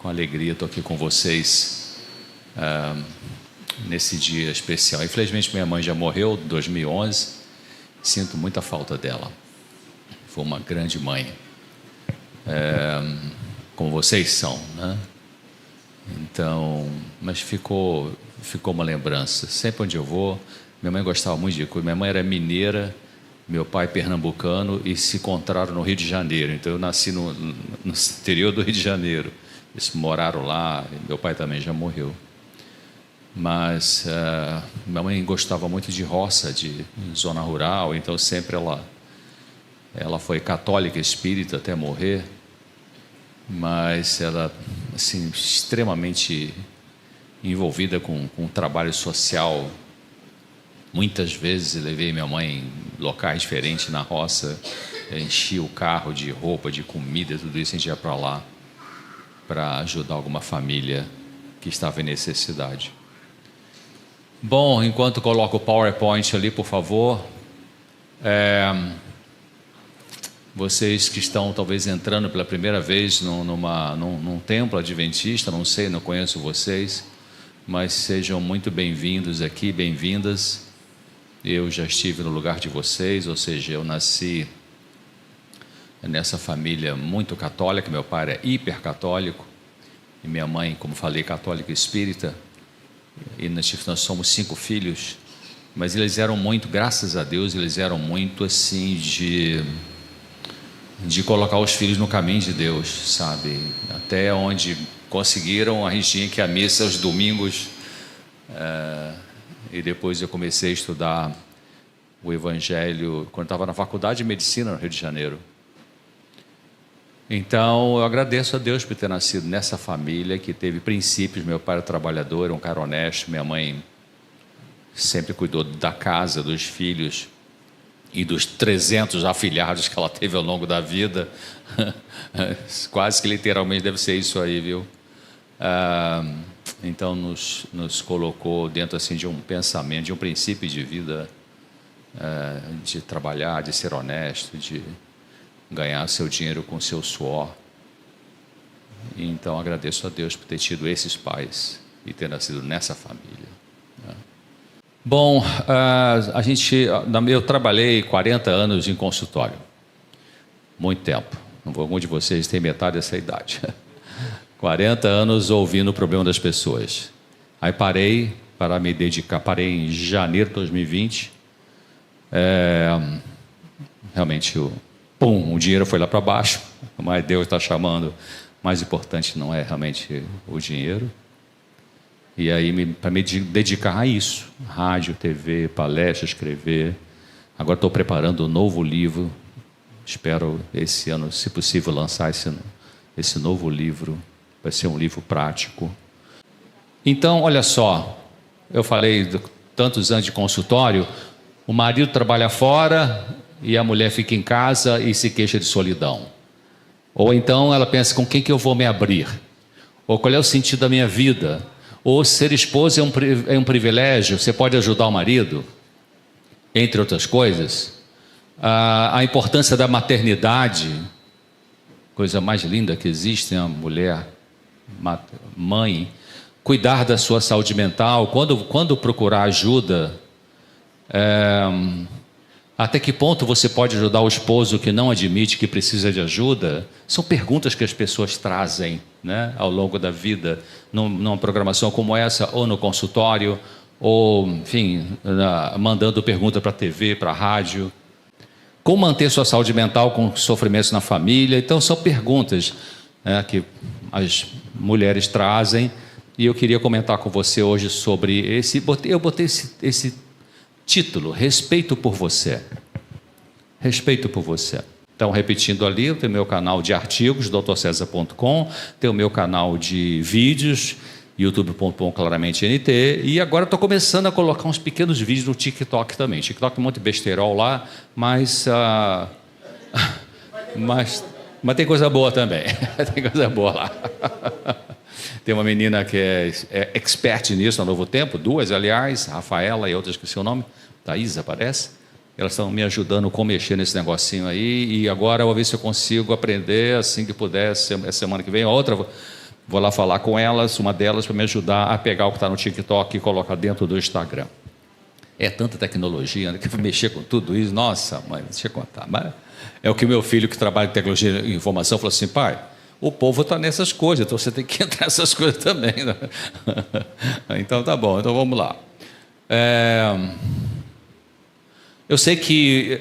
Com alegria estou aqui com vocês nesse dia especial. Infelizmente minha mãe já morreu em 2011. Sinto muita falta dela. Foi uma grande mãe. Como vocês são, né? Então, mas ficou uma lembrança. Sempre onde eu vou, minha mãe gostava muito de coisa. Minha mãe era mineira, meu pai pernambucano e se encontraram no Rio de Janeiro. Então eu nasci no interior do Rio de Janeiro. Eles moraram lá, meu pai também já morreu. Mas minha mãe gostava muito de roça, de zona rural, então sempre ela foi católica espírita até morrer, mas ela assim, extremamente envolvida com trabalho social. Muitas vezes levei minha mãe em locais diferentes na roça, enchia o carro de roupa, de comida, tudo isso, a gente ia para lá para ajudar alguma família que estava em necessidade. Bom, enquanto coloco o PowerPoint ali, por favor, vocês que estão talvez entrando pela primeira vez num templo adventista, não sei, não conheço vocês, mas sejam muito bem-vindos aqui, bem-vindas. Eu já estive no lugar de vocês, ou seja, eu nasci nessa família muito católica. Meu pai era hipercatólico e minha mãe, como falei, católica espírita. E nós somos 5 filhos, mas eles eram muito, graças a Deus, eles eram muito assim de colocar os filhos no caminho de Deus, sabe? Até onde conseguiram, a gente tinha que ir à missa aos domingos. E depois eu comecei a estudar o Evangelho quando estava na faculdade de Medicina no Rio de Janeiro. Então eu agradeço a Deus por ter nascido nessa família que teve princípios. Meu pai era trabalhador, um cara honesto. Minha mãe sempre cuidou da casa, dos filhos e dos 300 afilhados que ela teve ao longo da vida. Quase que literalmente deve ser isso aí, viu? Então nos colocou dentro assim de um pensamento, de um princípio de vida, de trabalhar, de ser honesto, de ganhar seu dinheiro com seu suor. Então agradeço a Deus por ter tido esses pais e ter nascido nessa família. Bom, eu trabalhei 40 anos em consultório, muito tempo. Algum de vocês tem metade dessa idade. 40 anos ouvindo o problema das pessoas. Aí parei para me dedicar. Parei em janeiro de 2020. Realmente o dinheiro foi lá para baixo, mas Deus está chamando. Mais importante não é realmente o dinheiro. E aí, para me dedicar a isso, rádio, TV, palestra, escrever. Agora estou preparando um novo livro. Espero esse ano, se possível, lançar esse novo livro. Vai ser um livro prático. Então, olha só, eu falei de tantos anos de consultório. O marido trabalha fora e a mulher fica em casa e se queixa de solidão. Ou então ela pensa, com quem que eu vou me abrir? Ou qual é o sentido da minha vida? Ou ser esposa é um privilégio, você pode ajudar o marido, entre outras coisas. A importância da maternidade, coisa mais linda que existe, a mulher, mãe, cuidar da sua saúde mental, quando procurar ajuda. Até que ponto você pode ajudar o esposo que não admite que precisa de ajuda? São perguntas que as pessoas trazem, né, ao longo da vida, numa programação como essa, ou no consultório, ou, enfim, mandando pergunta para a TV, para a rádio. Como manter sua saúde mental com sofrimentos na família? Então, são perguntas que as mulheres trazem, e eu queria comentar com você hoje sobre eu botei esse título, Respeito por Você. Respeito por você. Então, repetindo ali, eu tenho meu canal de artigos, drcesar.com, tenho meu canal de vídeos, youtube.com/claramente.nt, e agora estou começando a colocar uns pequenos vídeos no TikTok também. TikTok é um monte de besterol lá, mas tem coisa boa também. Tem coisa boa lá. Tem uma menina que é expert nisso no Novo Tempo, 2, aliás, Rafaela e outras que é o seu nome, Thaisa, parece. Elas estão me ajudando com mexer nesse negocinho aí, e agora eu vou ver se eu consigo aprender assim que puder, essa semana que vem. A outra Vou lá falar com elas, uma delas para me ajudar a pegar o que está no TikTok e colocar dentro do Instagram. É tanta tecnologia, né, que mexer com tudo isso. Nossa, mãe, deixa eu contar. Mas é o que meu filho, que trabalha em tecnologia e informação, falou assim: pai, o povo está nessas coisas, então você tem que entrar nessas coisas também. Né? Então tá bom, então vamos lá. Eu sei que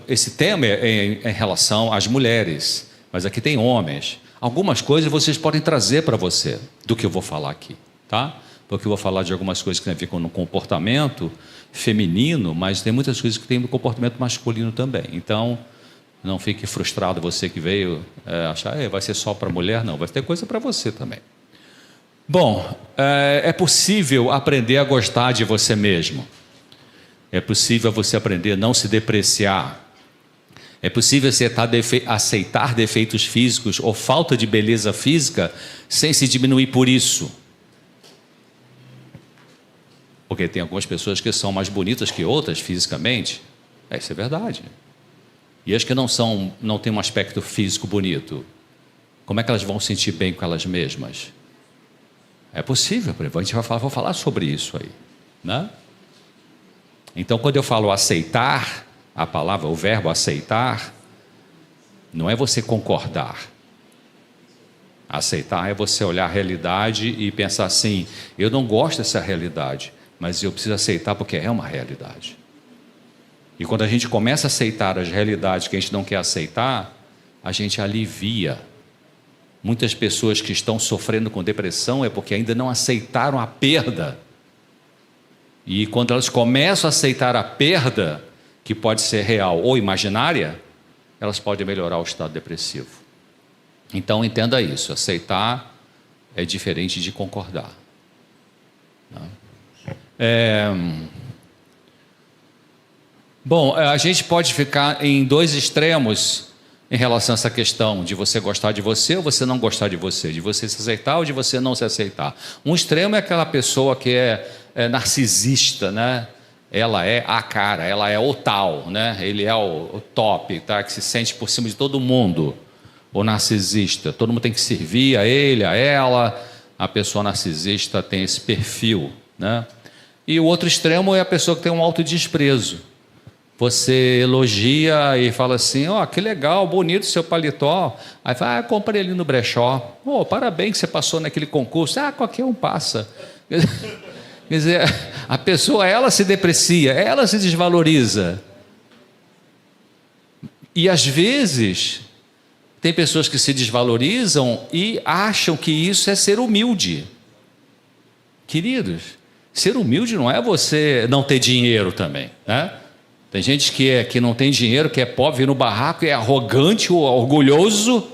esse tema é em relação às mulheres, mas aqui tem homens. Algumas coisas vocês podem trazer para você do que eu vou falar aqui, tá? Porque eu vou falar de algumas coisas que tem a ver com o comportamento feminino, mas tem muitas coisas que tem no comportamento masculino também. Então, não fique frustrado você que veio achar vai ser só para mulher. Não, vai ter coisa para você também. Bom, é possível aprender a gostar de você mesmo. É possível você aprender a não se depreciar. É possível aceitar defeitos físicos ou falta de beleza física sem se diminuir por isso. Porque tem algumas pessoas que são mais bonitas que outras fisicamente. Isso é verdade. E as que não têm um aspecto físico bonito, como é que elas vão se sentir bem com elas mesmas? É possível, a gente vou falar sobre isso aí, né? Então, quando eu falo aceitar, a palavra, o verbo aceitar, não é você concordar. Aceitar é você olhar a realidade e pensar assim: eu não gosto dessa realidade, mas eu preciso aceitar porque é uma realidade. E quando a gente começa a aceitar as realidades que a gente não quer aceitar, a gente alivia. Muitas pessoas que estão sofrendo com depressão é porque ainda não aceitaram a perda. E quando elas começam a aceitar a perda, que pode ser real ou imaginária, elas podem melhorar o estado depressivo. Então entenda isso: aceitar é diferente de concordar. Bom, a gente pode ficar em dois extremos em relação a essa questão de você gostar de você ou você não gostar de você se aceitar ou de você não se aceitar. Um extremo é aquela pessoa que é narcisista, né? Ela é a cara, ela é o tal, né? Ele é o top, tá? Que se sente por cima de todo mundo. O narcisista, todo mundo tem que servir a ele, a ela. A pessoa narcisista tem esse perfil, né? E o outro extremo é a pessoa que tem um autodesprezo. Você elogia e fala assim: que legal, bonito seu paletó. Aí fala: comprei ali no brechó. Parabéns que você passou naquele concurso. Qualquer um passa. Quer dizer, a pessoa, ela se deprecia, ela se desvaloriza. E às vezes tem pessoas que se desvalorizam e acham que isso é ser humilde. Queridos, ser humilde não é você não ter dinheiro também, né? Tem gente que não tem dinheiro, que é pobre, vem no barraco, é arrogante, orgulhoso.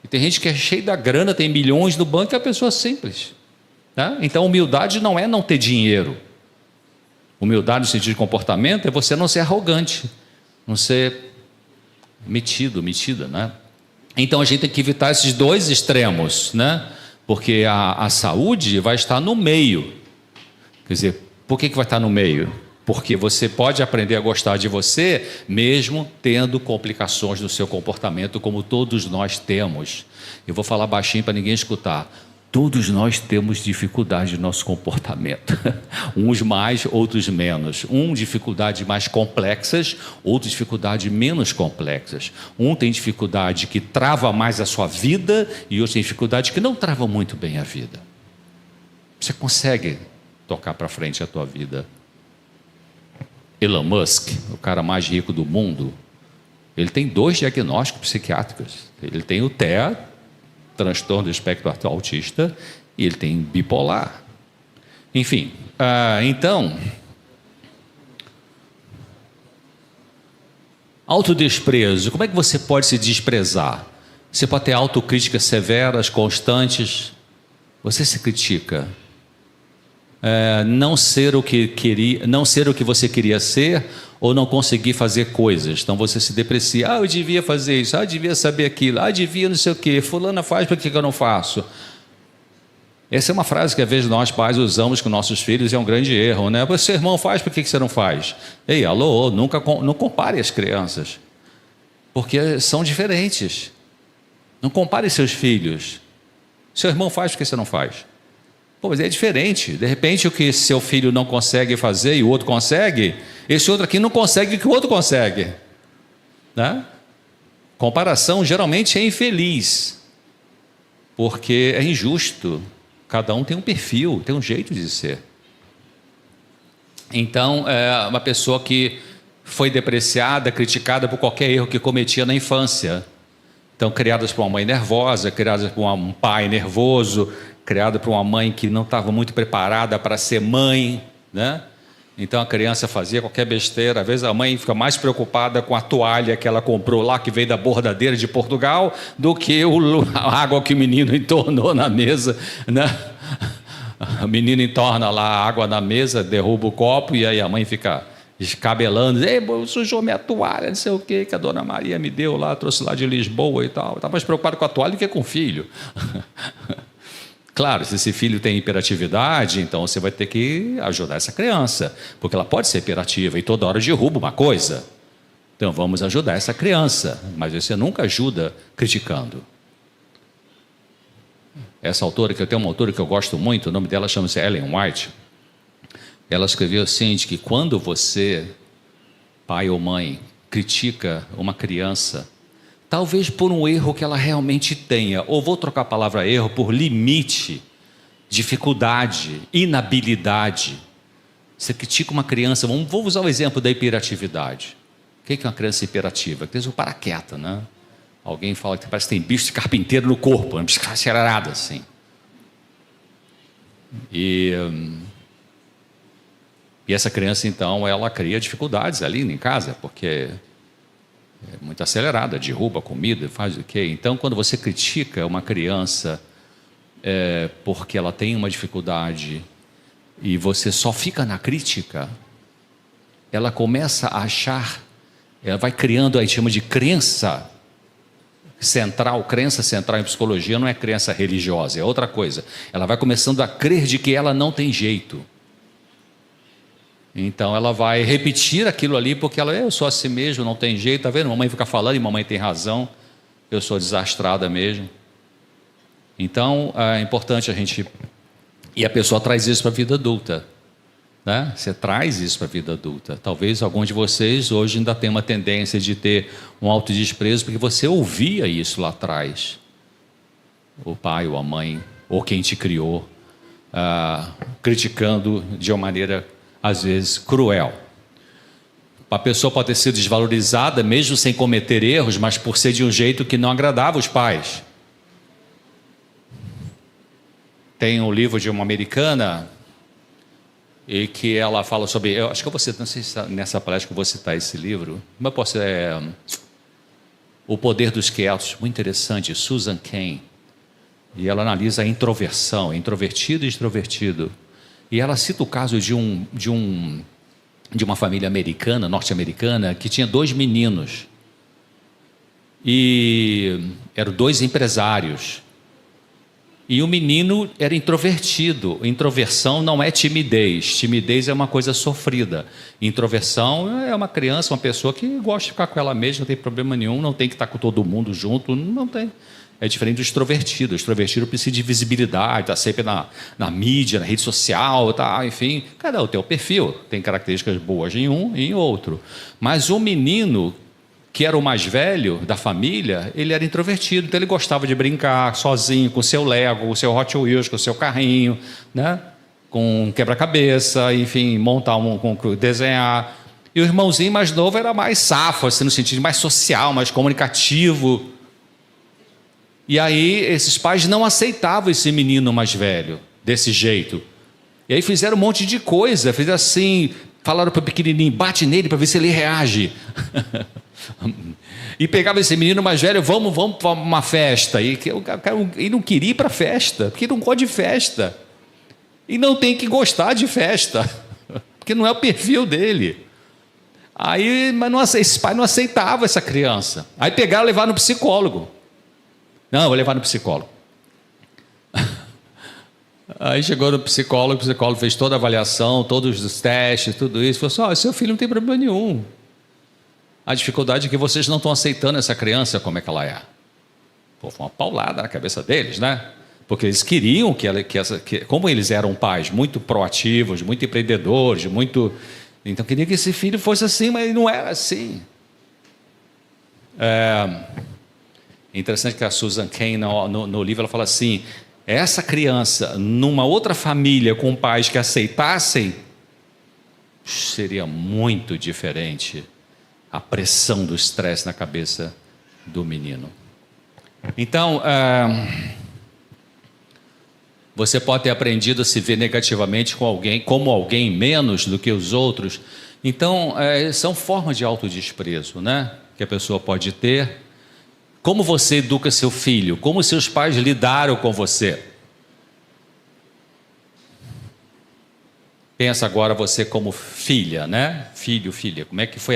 E tem gente que é cheio da grana, tem milhões no banco, e é a pessoa simples, né? Então, humildade não é não ter dinheiro. Humildade no sentido de comportamento é você não ser arrogante, não ser metida, né? Então, a gente tem que evitar esses dois extremos, né? Porque a saúde vai estar no meio. Quer dizer, por que vai estar no meio? Porque você pode aprender a gostar de você, mesmo tendo complicações no seu comportamento, como todos nós temos. Eu vou falar baixinho para ninguém escutar. Todos nós temos dificuldade no nosso comportamento. Uns mais, outros menos. Dificuldades mais complexas, outras dificuldades menos complexas. Tem dificuldade que trava mais a sua vida e outro tem dificuldade que não trava muito bem a vida. Você consegue tocar para frente a tua vida. Elon Musk, o cara mais rico do mundo, ele tem 2 diagnósticos psiquiátricos. Ele tem o TEA, transtorno do espectro autista, e ele tem bipolar. Enfim, então, autodesprezo. Como é que você pode se desprezar? Você pode ter autocríticas severas, constantes. Você se critica. Não ser o que você queria ser, ou não conseguir fazer coisas. Então você se deprecia: eu devia fazer isso, eu devia saber aquilo, devia não sei o quê, fulana faz, por que eu não faço? Essa é uma frase que às vezes nós pais usamos com nossos filhos, e é um grande erro, né? Seu irmão faz, por que você não faz? Ei, alô, não compare as crianças, porque são diferentes. Não compare seus filhos. Seu irmão faz, por que você não faz? Pô, mas é diferente. De repente, o que seu filho não consegue fazer e o outro consegue, esse outro aqui não consegue o que o outro consegue. Né? Comparação geralmente é infeliz, porque é injusto. Cada um tem um perfil, tem um jeito de ser. Então, é uma pessoa que foi depreciada, criticada por qualquer erro que cometia na infância. Então, criadas por uma mãe nervosa, criadas por um pai nervoso, criada por uma mãe que não estava muito preparada para ser mãe, né? Então a criança fazia qualquer besteira. Às vezes a mãe fica mais preocupada com a toalha que ela comprou lá, que veio da bordadeira de Portugal, do que a água que o menino entornou na mesa, né? O menino entorna lá a água na mesa, derruba o copo, e aí a mãe fica descabelando. Ei, sujou minha toalha, não sei o que a dona Maria me deu lá, trouxe lá de Lisboa e tal. Estava mais preocupado com a toalha do que com o filho. Claro, se esse filho tem hiperatividade, então você vai ter que ajudar essa criança, porque ela pode ser hiperativa e toda hora derruba uma coisa. Então vamos ajudar essa criança, mas você nunca ajuda criticando. Essa autora, que eu tenho uma autora que eu gosto muito, o nome dela chama-se Ellen White. Ela escreveu assim, de que quando você, pai ou mãe, critica uma criança, talvez por um erro que ela realmente tenha, ou vou trocar a palavra erro por limite, dificuldade, inabilidade. Você critica uma criança, vou usar o exemplo da hiperatividade. O que é uma criança hiperativa? Tem o paraqueta, né? Alguém fala que parece que tem bicho de carpinteiro no corpo, uma bicicleta acelerada assim. E essa criança, então, ela cria dificuldades ali em casa, porque é muito acelerada, derruba a comida, faz o quê? Então, quando você critica uma criança porque ela tem uma dificuldade e você só fica na crítica, ela começa a achar, ela vai criando, a gente chama de crença central em psicologia não é crença religiosa, é outra coisa. Ela vai começando a crer de que ela não tem jeito. Então ela vai repetir aquilo ali porque eu sou assim mesmo, não tem jeito, tá vendo? Mamãe fica falando e mamãe tem razão, eu sou desastrada mesmo. Então é importante a gente... E a pessoa traz isso para a vida adulta, né? Você traz isso para a vida adulta. Talvez alguns de vocês hoje ainda tenham uma tendência de ter um autodesprezo porque você ouvia isso lá atrás. O pai ou a mãe, ou quem te criou, criticando de uma maneira... às vezes cruel. A pessoa pode ter sido desvalorizada mesmo sem cometer erros, mas por ser de um jeito que não agradava os pais. Tem um livro de uma americana e que ela fala sobre, eu acho que eu vou citar, não sei se nessa palestra que eu vou citar esse livro, mas posso O Poder dos Quietos, muito interessante, Susan Cain, e ela analisa a introversão, introvertido e extrovertido. E ela cita o caso de uma família americana, norte-americana, que tinha 2 meninos. E eram 2 empresários. E o menino era introvertido. Introversão não é timidez. Timidez é uma coisa sofrida. Introversão é uma criança, uma pessoa que gosta de ficar com ela mesma, não tem problema nenhum, não tem que estar com todo mundo junto, não tem... É diferente do extrovertido. O extrovertido precisa de visibilidade, está sempre na mídia, na rede social, tá, enfim. Cada um tem o perfil, tem características boas em um e em outro. Mas o menino, que era o mais velho da família, ele era introvertido, então ele gostava de brincar sozinho, com o seu Lego, com o seu Hot Wheels, com o seu carrinho, né? Com quebra-cabeça, enfim, montar desenhar. E o irmãozinho mais novo era mais safo, assim, no sentido mais social, mais comunicativo. E aí esses pais não aceitavam esse menino mais velho, desse jeito. E aí fizeram um monte de coisa, fizeram assim, falaram para o pequenininho, bate nele para ver se ele reage. E pegava esse menino mais velho, vamos para uma festa. E ele não queria ir para a festa, porque ele não gosta de festa. E não tem que gostar de festa, porque não é o perfil dele. Aí, mas esse pai não aceitava essa criança. Aí pegaram e levaram no psicólogo. Não, eu vou levar no psicólogo. Aí chegou no psicólogo, o psicólogo fez toda a avaliação, todos os testes, tudo isso. Falou assim, seu filho não tem problema nenhum. A dificuldade é que vocês não estão aceitando essa criança como é que ela é. Pô, foi uma paulada na cabeça deles, né? Porque eles queriam como eles eram pais muito proativos, muito empreendedores, então queria que esse filho fosse assim, mas ele não era assim. Interessante que a Susan Cain, no livro, ela fala assim: essa criança, numa outra família com pais que aceitassem, seria muito diferente a pressão do estresse na cabeça do menino. Então, você pode ter aprendido a se ver negativamente como alguém menos do que os outros. Então, são formas de autodesprezo, né? Que a pessoa pode ter. Como você educa seu filho? Como seus pais lidaram com você? Pensa agora você como filha, né? Filho, filha. Como é que foi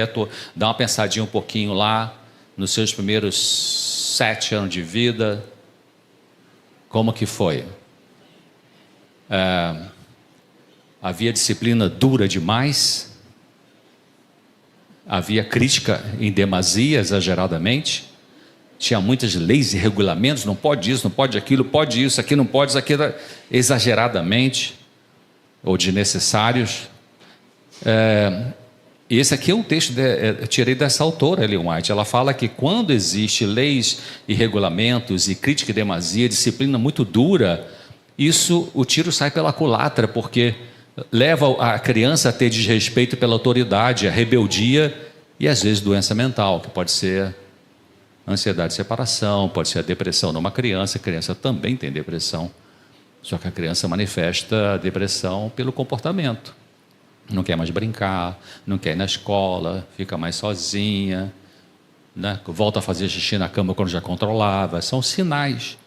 Dá uma pensadinha um pouquinho lá, nos seus primeiros 7 anos de vida. Como que foi? Havia disciplina dura demais? Havia crítica em demasia, exageradamente? Tinha muitas leis e regulamentos, não pode isso, não pode aquilo, pode isso, aqui não pode, isso aqui, exageradamente, ou desnecessários. Esse aqui é um texto eu tirei dessa autora, Ellen White. Ela fala que quando existe leis e regulamentos e crítica em demasia, disciplina muito dura, o tiro sai pela culatra, porque leva a criança a ter desrespeito pela autoridade, a rebeldia e às vezes doença mental, que pode ser ansiedade de separação, pode ser a depressão numa criança. A criança também tem depressão, só que a criança manifesta a depressão pelo comportamento. Não quer mais brincar, não quer ir na escola, fica mais sozinha, né? Volta a fazer xixi na cama quando já controlava. São sinais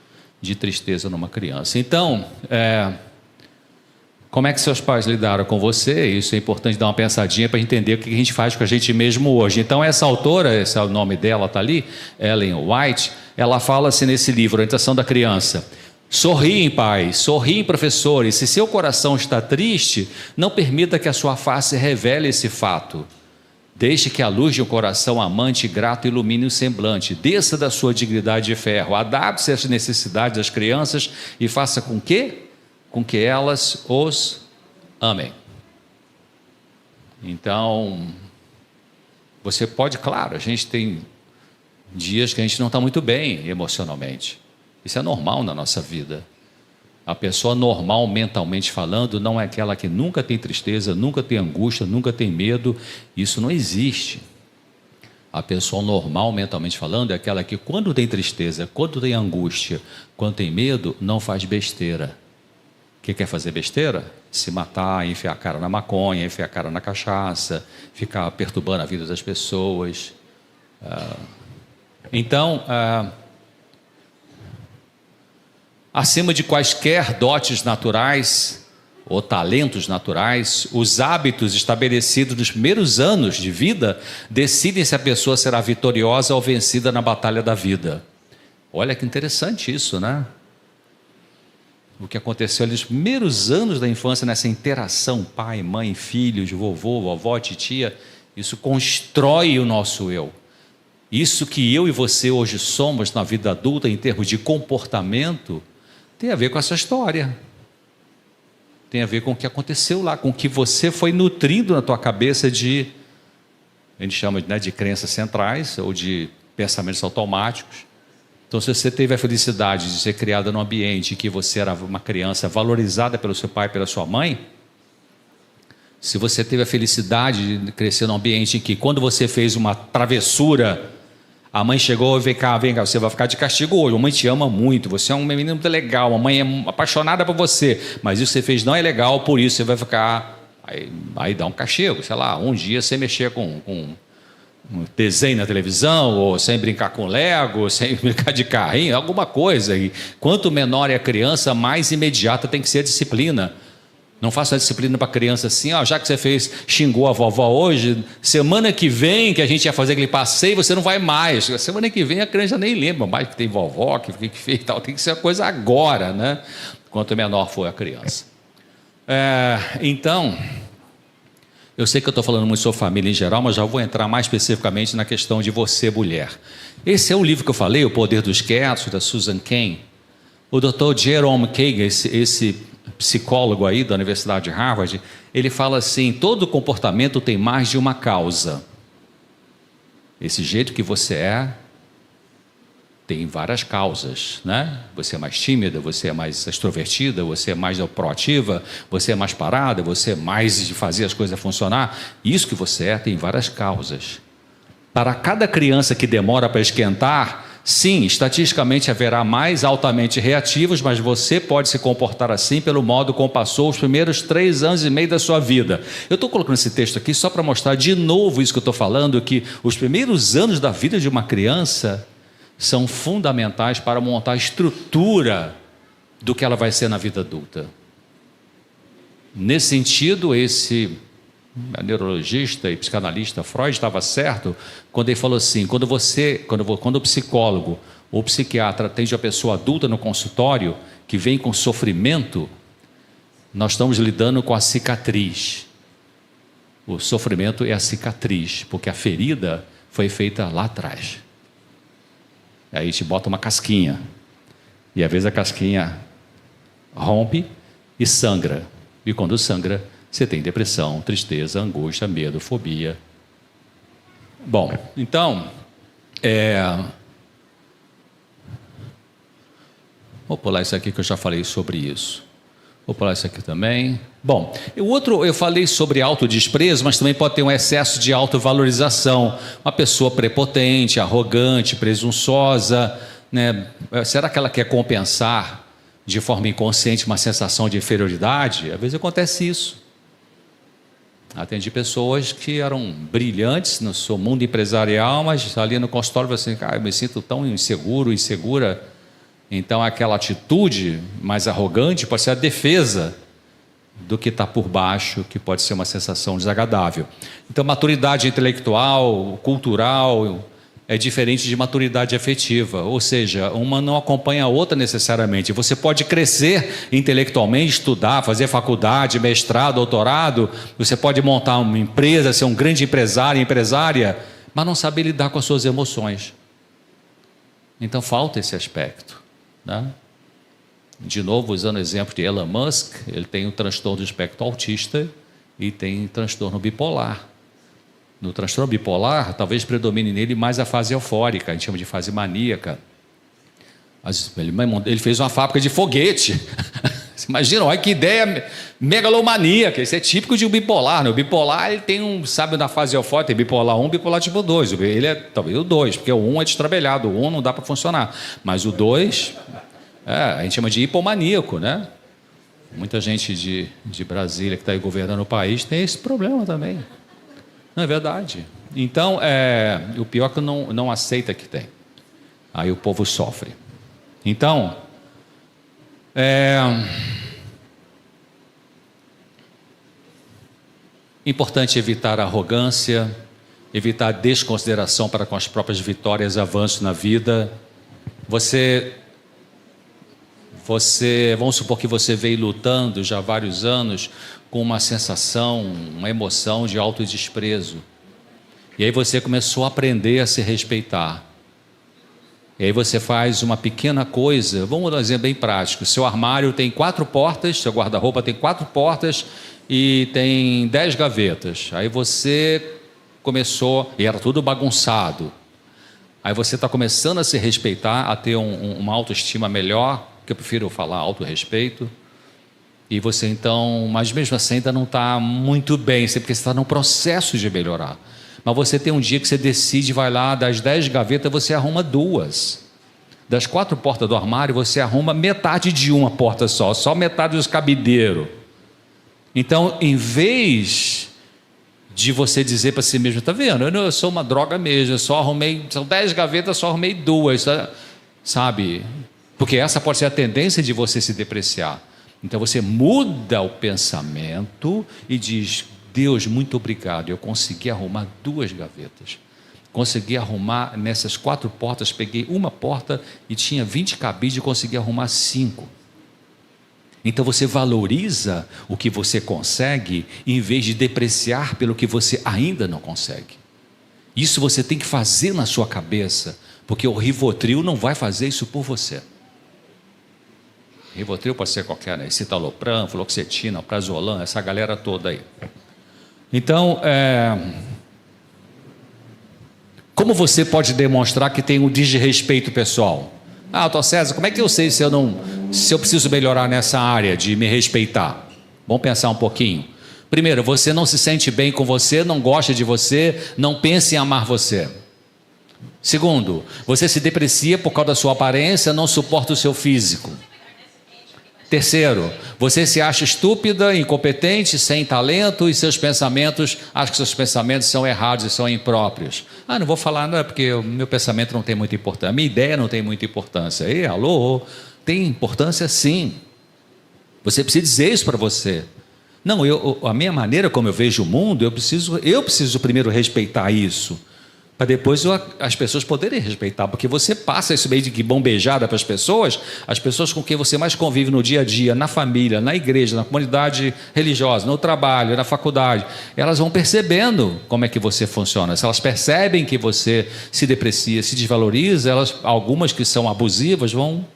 de tristeza numa criança. Então, como é que seus pais lidaram com você? Isso é importante dar uma pensadinha para entender o que a gente faz com a gente mesmo hoje. Então, essa autora, esse é o nome dela, está ali, Ellen White, ela fala assim nesse livro, Orientação da Criança: sorriem, pais, sorriem, professores. Se seu coração está triste, não permita que a sua face revele esse fato. Deixe que a luz de um coração amante e grato ilumine o semblante. Desça da sua dignidade de ferro. Adapte-se às necessidades das crianças e faça com que elas os amem. Então, você pode, claro, a gente tem dias que a gente não está muito bem emocionalmente. Isso é normal na nossa vida. A pessoa normal, mentalmente falando, não é aquela que nunca tem tristeza, nunca tem angústia, nunca tem medo. Isso não existe. A pessoa normal, mentalmente falando, é aquela que quando tem tristeza, quando tem angústia, quando tem medo, não faz besteira. O que quer fazer besteira? Se matar, enfiar a cara na maconha, enfiar a cara na cachaça, ficar perturbando a vida das pessoas. Então, acima de quaisquer dotes naturais ou talentos naturais, os hábitos estabelecidos nos primeiros anos de vida decidem se a pessoa será vitoriosa ou vencida na batalha da vida. Olha que interessante isso, né? O que aconteceu ali nos primeiros anos da infância, nessa interação pai, mãe, filhos, vovô, vovó, titia, isso constrói o nosso eu. Isso que eu e você hoje somos na vida adulta em termos de comportamento tem a ver com essa história. Tem a ver com o que aconteceu lá, com o que você foi nutrindo na tua cabeça a gente chama, né, de crenças centrais ou de pensamentos automáticos. Então, se você teve a felicidade de ser criada num ambiente em que você era uma criança valorizada pelo seu pai e pela sua mãe, se você teve a felicidade de crescer num ambiente em que quando você fez uma travessura, a mãe chegou e vem cá, você vai ficar de castigo hoje. A mãe te ama muito, você é um menino muito legal, a mãe é apaixonada por você, mas isso que você fez não é legal, por isso você vai ficar... Aí dá um castigo, sei lá, um dia você mexer com um desenho na televisão, ou sem brincar com Lego, sem brincar de carrinho, alguma coisa. E quanto menor é a criança, mais imediata tem que ser a disciplina. Não faça a disciplina para a criança assim, já que você xingou a vovó hoje, semana que vem que a gente ia fazer aquele passeio, você não vai mais. Semana que vem a criança nem lembra mais que tem vovó, que fez e tal. Tem que ser a coisa agora, né? Quanto menor for a criança. Então, eu sei que eu estou falando muito sobre família em geral, mas já vou entrar mais especificamente na questão de você, mulher. Esse é o livro que eu falei, O Poder dos Quietos, da Susan Cain. O Dr. Jerome Kagan, esse psicólogo aí da Universidade de Harvard, ele fala assim: todo comportamento tem mais de uma causa. Esse jeito que você tem várias causas, né? Você é mais tímida, você é mais extrovertida, você é mais proativa, você é mais parada, você é mais de fazer as coisas funcionar. Isso que você tem várias causas. Para cada criança que demora para esquentar, sim, estatisticamente haverá mais altamente reativos, mas você pode se comportar assim pelo modo como passou os primeiros 3 anos e meio da sua vida. Eu estou colocando esse texto aqui só para mostrar de novo isso que eu estou falando, que os primeiros anos da vida de uma criança são fundamentais para montar a estrutura do que ela vai ser na vida adulta. Nesse sentido, esse neurologista e psicanalista Freud estava certo quando ele falou assim: quando o psicólogo ou o psiquiatra atende a pessoa adulta no consultório que vem com sofrimento, nós estamos lidando com a cicatriz. O sofrimento é a cicatriz, porque a ferida foi feita lá atrás. Aí a gente bota uma casquinha, e às vezes a casquinha rompe e sangra. E quando sangra, você tem depressão, tristeza, angústia, medo, fobia. Bom, então, vou pular isso aqui que eu já falei sobre isso. Vou pular isso aqui também. Bom, o outro, eu falei sobre autodesprezo, mas também pode ter um excesso de autovalorização. Uma pessoa prepotente, arrogante, presunçosa, né? Será que ela quer compensar de forma inconsciente uma sensação de inferioridade? Às vezes acontece isso. Atendi pessoas que eram brilhantes no seu mundo empresarial, mas ali no consultório assim, eu me sinto tão inseguro, insegura. Então aquela atitude mais arrogante pode ser a defesa do que está por baixo, que pode ser uma sensação desagradável. Então maturidade intelectual, cultural, é diferente de maturidade afetiva, ou seja, uma não acompanha a outra necessariamente. Você pode crescer intelectualmente, estudar, fazer faculdade, mestrado, doutorado, você pode montar uma empresa, ser um grande empresário, empresária, mas não saber lidar com as suas emoções. Então falta esse aspecto, né? De novo, usando o exemplo de Elon Musk, ele tem um transtorno do espectro autista e tem transtorno bipolar. No transtorno bipolar, talvez predomine nele mais a fase eufórica, a gente chama de fase maníaca. Ele fez uma fábrica de foguete. Imagina, olha que ideia megalomaníaca. Isso é típico de um bipolar, né? O bipolar, ele tem sabe, na fase eufórica, tem bipolar 1, bipolar tipo 2. Ele é talvez o 2, porque o 1 é destrambelhado, o 1 não dá para funcionar. Mas o 2, a gente chama de hipomaníaco, né? Muita gente de Brasília que está aí governando o país tem esse problema também. Não é verdade? Então, o pior é que não aceita que tem. Aí o povo sofre. Então, importante evitar a arrogância, evitar a desconsideração para com as próprias vitórias e avanços na vida. Vamos supor que você veio lutando já há vários anos com uma sensação, uma emoção de autodesprezo. E aí você começou a aprender a se respeitar. E aí você faz uma pequena coisa, vamos dar um exemplo bem prático. Seu armário tem 4 portas, seu guarda-roupa tem 4 portas e tem 10 gavetas. Aí você começou, e era tudo bagunçado. Aí você está começando a se respeitar, a ter uma autoestima melhor, que eu prefiro falar autorrespeito. E você então, mas mesmo assim ainda não está muito bem, porque você está no processo de melhorar. Mas você tem um dia que você decide, vai lá, das 10 gavetas você arruma 2. Das 4 portas do armário você arruma metade de uma porta só metade dos cabideiros. Então, em vez de você dizer para si mesmo, está vendo, eu sou uma droga mesmo, eu só arrumei, são 10 gavetas, só arrumei 2, sabe? Porque essa pode ser a tendência de você se depreciar. Então você muda o pensamento e diz, Deus, muito obrigado, eu consegui arrumar 2 gavetas. Consegui arrumar nessas 4 portas, peguei uma porta e tinha 20 cabides e consegui arrumar 5. Então você valoriza o que você consegue em vez de depreciar pelo que você ainda não consegue. Isso você tem que fazer na sua cabeça, porque o Rivotril não vai fazer isso por você. Rivotril pode ser qualquer, né? Citalopram, fluoxetina, prazolam, essa galera toda aí. Então, como você pode demonstrar que tem um desrespeito pessoal? Doutor César, como é que eu sei se eu preciso melhorar nessa área de me respeitar? Vamos pensar um pouquinho. Primeiro, você não se sente bem com você, não gosta de você, não pensa em amar você. Segundo, você se deprecia por causa da sua aparência, não suporta o seu físico. Terceiro, você se acha estúpida, incompetente, sem talento e seus pensamentos, acha que seus pensamentos são errados e são impróprios. Não vou falar nada porque o meu pensamento não tem muita importância, a minha ideia não tem muita importância. Alô, tem importância sim. Você precisa dizer isso para você. Não, a minha maneira como eu vejo o mundo, eu preciso primeiro respeitar isso, para depois as pessoas poderem respeitar, porque você passa isso meio de bombejada para as pessoas com quem você mais convive no dia a dia, na família, na igreja, na comunidade religiosa, no trabalho, na faculdade, elas vão percebendo como é que você funciona. Se elas percebem que você se deprecia, se desvaloriza, algumas que são abusivas vão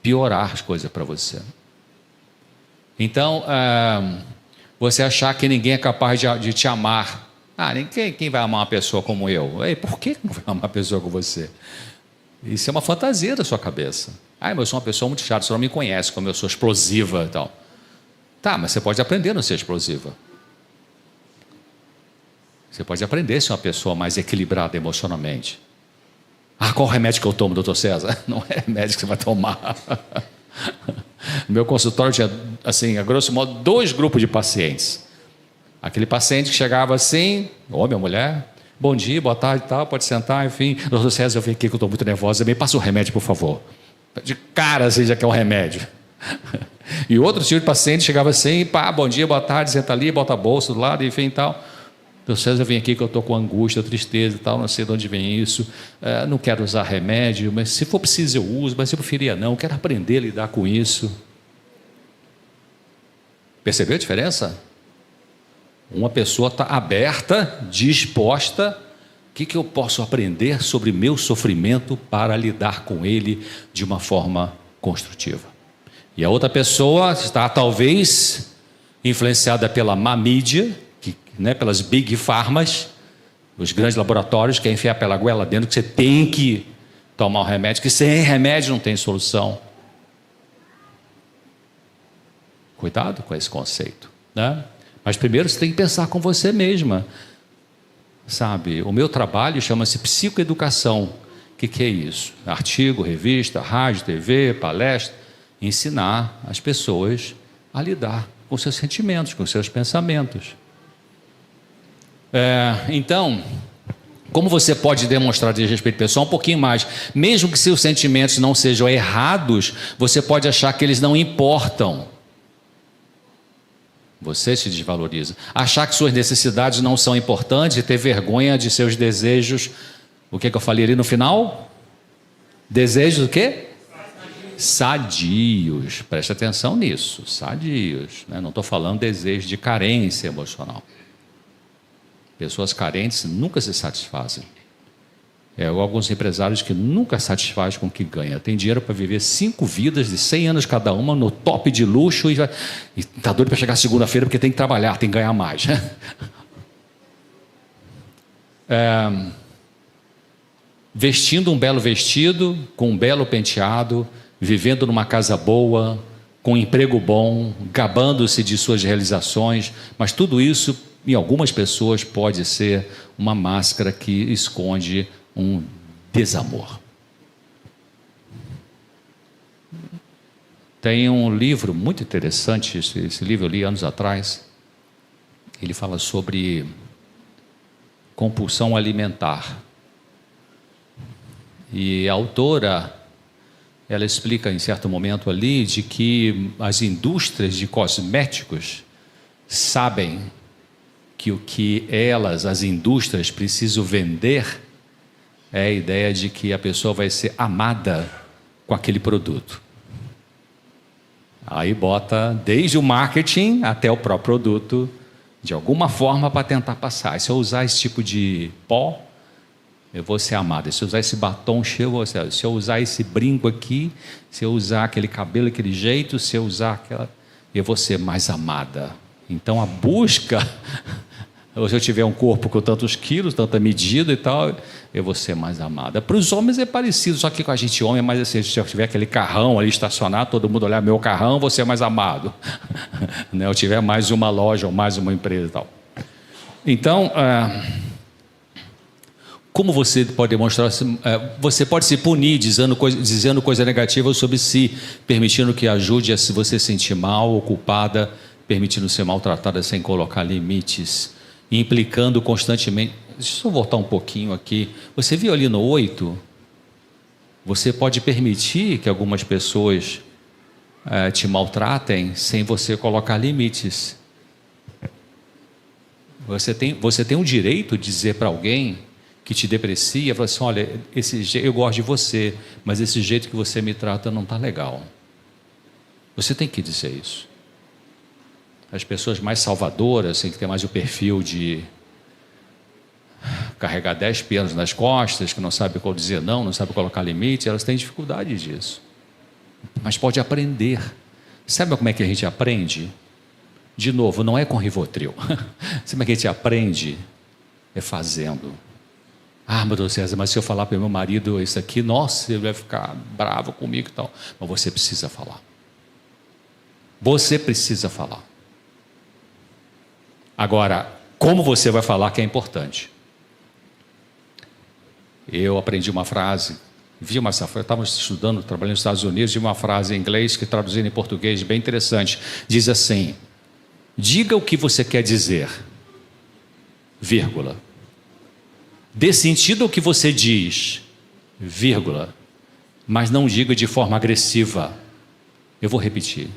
piorar as coisas para você. Então, você achar que ninguém é capaz de te amar. Quem vai amar uma pessoa como eu? Por que não vai amar uma pessoa como você? Isso é uma fantasia da sua cabeça. Mas eu sou uma pessoa muito chata, você não me conhece, como eu sou explosiva e tal. Mas você pode aprender a não ser explosiva. Você pode aprender a ser uma pessoa mais equilibrada emocionalmente. Qual o remédio que eu tomo, doutor César? Não é remédio que você vai tomar. No meu consultório tinha, assim, a grosso modo, 2 grupos de pacientes. Aquele paciente que chegava assim, homem ou mulher, bom dia, boa tarde e tal, pode sentar, enfim. Doutor César, eu vim aqui que eu estou muito nervosa, me passa o remédio, por favor. De cara, assim, já quer um remédio. E outro tipo de paciente chegava assim, bom dia, boa tarde, senta ali, bota a bolsa do lado, enfim e tal. Doutor César, eu vim aqui que eu estou com angústia, tristeza e tal, não sei de onde vem isso, não quero usar remédio, mas se for preciso eu uso, mas eu preferia não, quero aprender a lidar com isso. Percebeu a diferença? Uma pessoa está aberta, disposta, o que eu posso aprender sobre meu sofrimento para lidar com ele de uma forma construtiva. E a outra pessoa está talvez influenciada pela má mídia, pelas big pharmas, os grandes laboratórios que querem enfiar pela goela dentro, que você tem que tomar o remédio, que sem remédio não tem solução. Cuidado com esse conceito, né? Mas primeiro você tem que pensar com você mesma. Sabe, o meu trabalho chama-se psicoeducação. O que é isso? Artigo, revista, rádio, TV, palestra. Ensinar as pessoas a lidar com seus sentimentos, com seus pensamentos. Então, como você pode demonstrar de respeito pessoal? Um pouquinho mais. Mesmo que seus sentimentos não sejam errados, você pode achar que eles não importam. Você se desvaloriza. Achar que suas necessidades não são importantes e ter vergonha de seus desejos. O que eu falei ali no final? Desejos o quê? Sadios. Preste atenção nisso. Sadios. Não estou falando desejo de carência emocional. Pessoas carentes nunca se satisfazem. Alguns empresários que nunca satisfazem com o que ganha. Tem dinheiro para viver 5 vidas de 100 anos cada uma, no top de luxo, e está doido para chegar segunda-feira porque tem que trabalhar, tem que ganhar mais. Vestindo um belo vestido, com um belo penteado, vivendo numa casa boa, com um emprego bom, gabando-se de suas realizações, mas tudo isso, em algumas pessoas, pode ser uma máscara que esconde um desamor. Tem um livro muito interessante, esse livro eu li anos atrás. Ele fala sobre compulsão alimentar. E a autora, ela explica em certo momento ali de que as indústrias de cosméticos sabem que o que as indústrias precisam vender é a ideia de que a pessoa vai ser amada com aquele produto. Aí bota desde o marketing até o próprio produto, de alguma forma para tentar passar. Se eu usar esse tipo de pó, Eu vou ser amada. Se eu usar esse batom cheio, eu vou ser. Se eu usar esse brinco aqui, se eu usar aquele cabelo daquele jeito, se eu usar aquela, eu vou ser mais amada. Então a busca, se eu tiver um corpo com tantos quilos, tanta medida e tal, eu vou ser mais amada. Para os homens é parecido, só que com a gente homem é mais assim, se eu tiver aquele carrão ali estacionado, todo mundo olhar meu carrão, vou ser mais amado. Né? Eu tiver mais uma loja ou mais uma empresa e tal. Então, como você pode demonstrar? Você pode se punir dizendo coisa negativa sobre si, permitindo que ajude a você se sentir mal ou culpada, permitindo ser maltratada sem colocar limites, implicando constantemente. Deixa eu voltar um pouquinho aqui. Você viu ali no 8? Você pode permitir que algumas pessoas te maltratem sem você colocar limites. Você tem o direito de dizer para alguém que te deprecia, falar assim, olha, eu gosto de você, mas esse jeito que você me trata não está legal. Você tem que dizer isso. As pessoas mais salvadoras, que tem mais o perfil de carregar 10 pianos nas costas, que não sabe qual dizer não sabe colocar limite, elas têm dificuldade disso. Mas pode aprender. Sabe como é que a gente aprende? De novo, não é com Rivotril. Sabe como é que a gente aprende? É fazendo. Meu Deus, César, mas se eu falar para o meu marido isso aqui, nossa, ele vai ficar bravo comigo e tal. Mas você precisa falar. Você precisa falar. Agora, como você vai falar que é importante? Eu aprendi uma frase, eu estava estudando, trabalhando nos Estados Unidos, vi uma frase em inglês que traduzindo em português, bem interessante. Diz assim, diga o que você quer dizer, vírgula. Dê sentido ao que você diz, vírgula, mas não diga de forma agressiva. Eu vou repetir.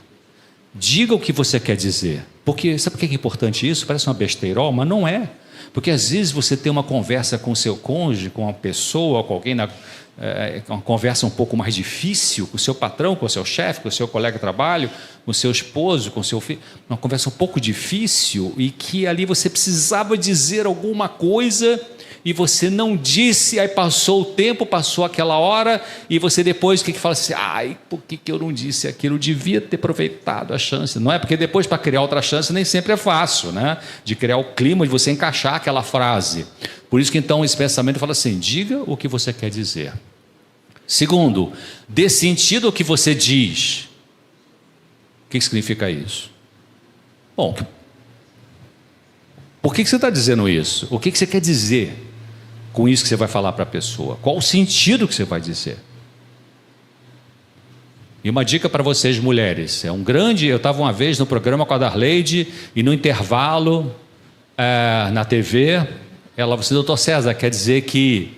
Diga o que você quer dizer. Porque, sabe por que é importante isso? Parece uma besteirol, mas não é. Porque às vezes você tem uma conversa com o seu cônjuge, com uma pessoa, com alguém, uma conversa um pouco mais difícil, com o seu patrão, com o seu chefe, com o seu colega de trabalho, com o seu esposo, com o seu filho. Uma conversa um pouco difícil e que ali você precisava dizer alguma coisa e você não disse, aí passou o tempo, passou aquela hora, e você depois o que fala assim, por que eu não disse aquilo? Eu devia ter aproveitado a chance, não é? Porque depois para criar outra chance nem sempre é fácil, né? De criar o clima, de você encaixar aquela frase. Por isso que então esse pensamento fala assim, diga o que você quer dizer. Segundo, dê sentido ao que você diz. O que significa isso? Bom, por que você está dizendo isso? O que você quer dizer com isso que você vai falar para a pessoa? Qual o sentido que você vai dizer? E uma dica para vocês, mulheres. Eu estava uma vez no programa com a Darleide e no intervalo, na TV, ela disse, doutor César, quer dizer que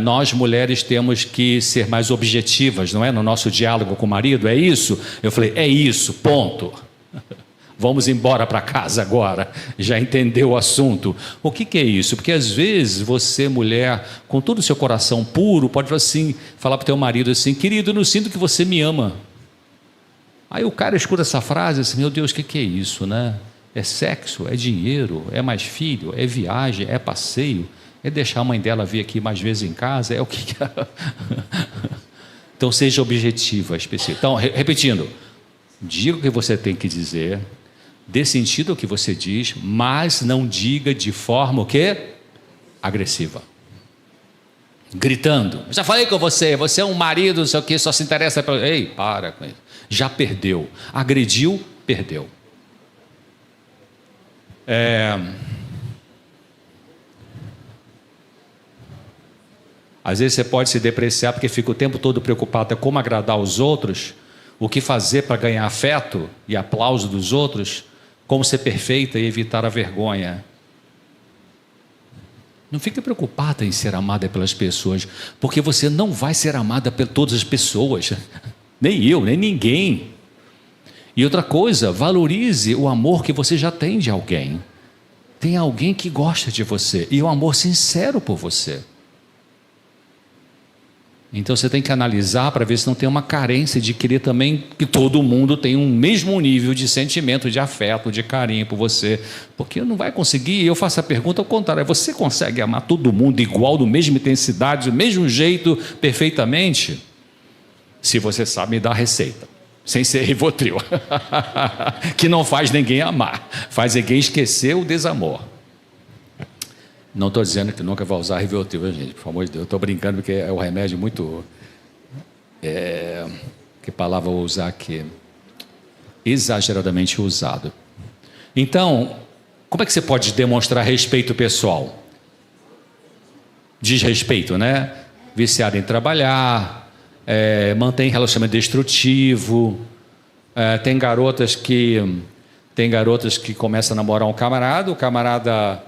nós mulheres temos que ser mais objetivas, não é? No nosso diálogo com o marido, é isso? Eu falei, é isso, ponto. Vamos embora para casa agora, já entendeu o assunto. O que é isso? Porque às vezes você, mulher, com todo o seu coração puro, pode falar para o teu marido assim, querido, eu não sinto que você me ama. Aí o cara escuta essa frase assim, meu Deus, o que é isso, né? É sexo, é dinheiro, é mais filho, é viagem, é passeio, é deixar a mãe dela vir aqui mais vezes em casa, é o que é? Então seja objetiva, específica. Então, repetindo, diga o que você tem que dizer, dê sentido ao que você diz, mas não diga de forma o quê? Agressiva. Gritando. Já falei com você é um marido, não sei o que, só se interessa pelo... Ei, para com isso. Já perdeu. Agrediu, perdeu. Às vezes você pode se depreciar porque fica o tempo todo preocupado com como agradar os outros, o que fazer para ganhar afeto e aplauso dos outros, como ser perfeita e evitar a vergonha. Não fique preocupada em ser amada pelas pessoas, porque você não vai ser amada por todas as pessoas, nem eu, nem ninguém. E outra coisa, valorize o amor que você já tem de alguém. Tem alguém que gosta de você e um amor sincero por você. Então você tem que analisar para ver se não tem uma carência de querer também que todo mundo tenha um mesmo nível de sentimento, de afeto, de carinho por você. Porque não vai conseguir. Eu faço a pergunta ao contrário: você consegue amar todo mundo igual, da mesma intensidade, do mesmo jeito, perfeitamente? Se você sabe me dar a receita, sem ser Rivotril, que não faz ninguém amar, faz ninguém esquecer o desamor. Não estou dizendo que nunca vai usar Rivotril, gente, por amor de Deus. Eu estou brincando porque é um remédio muito... que palavra vou usar aqui? Exageradamente usado. Então, como é que você pode demonstrar respeito pessoal? Desrespeito, né? Viciado em trabalhar, mantém relacionamento destrutivo, tem garotas que começam a namorar um camarada, o camarada...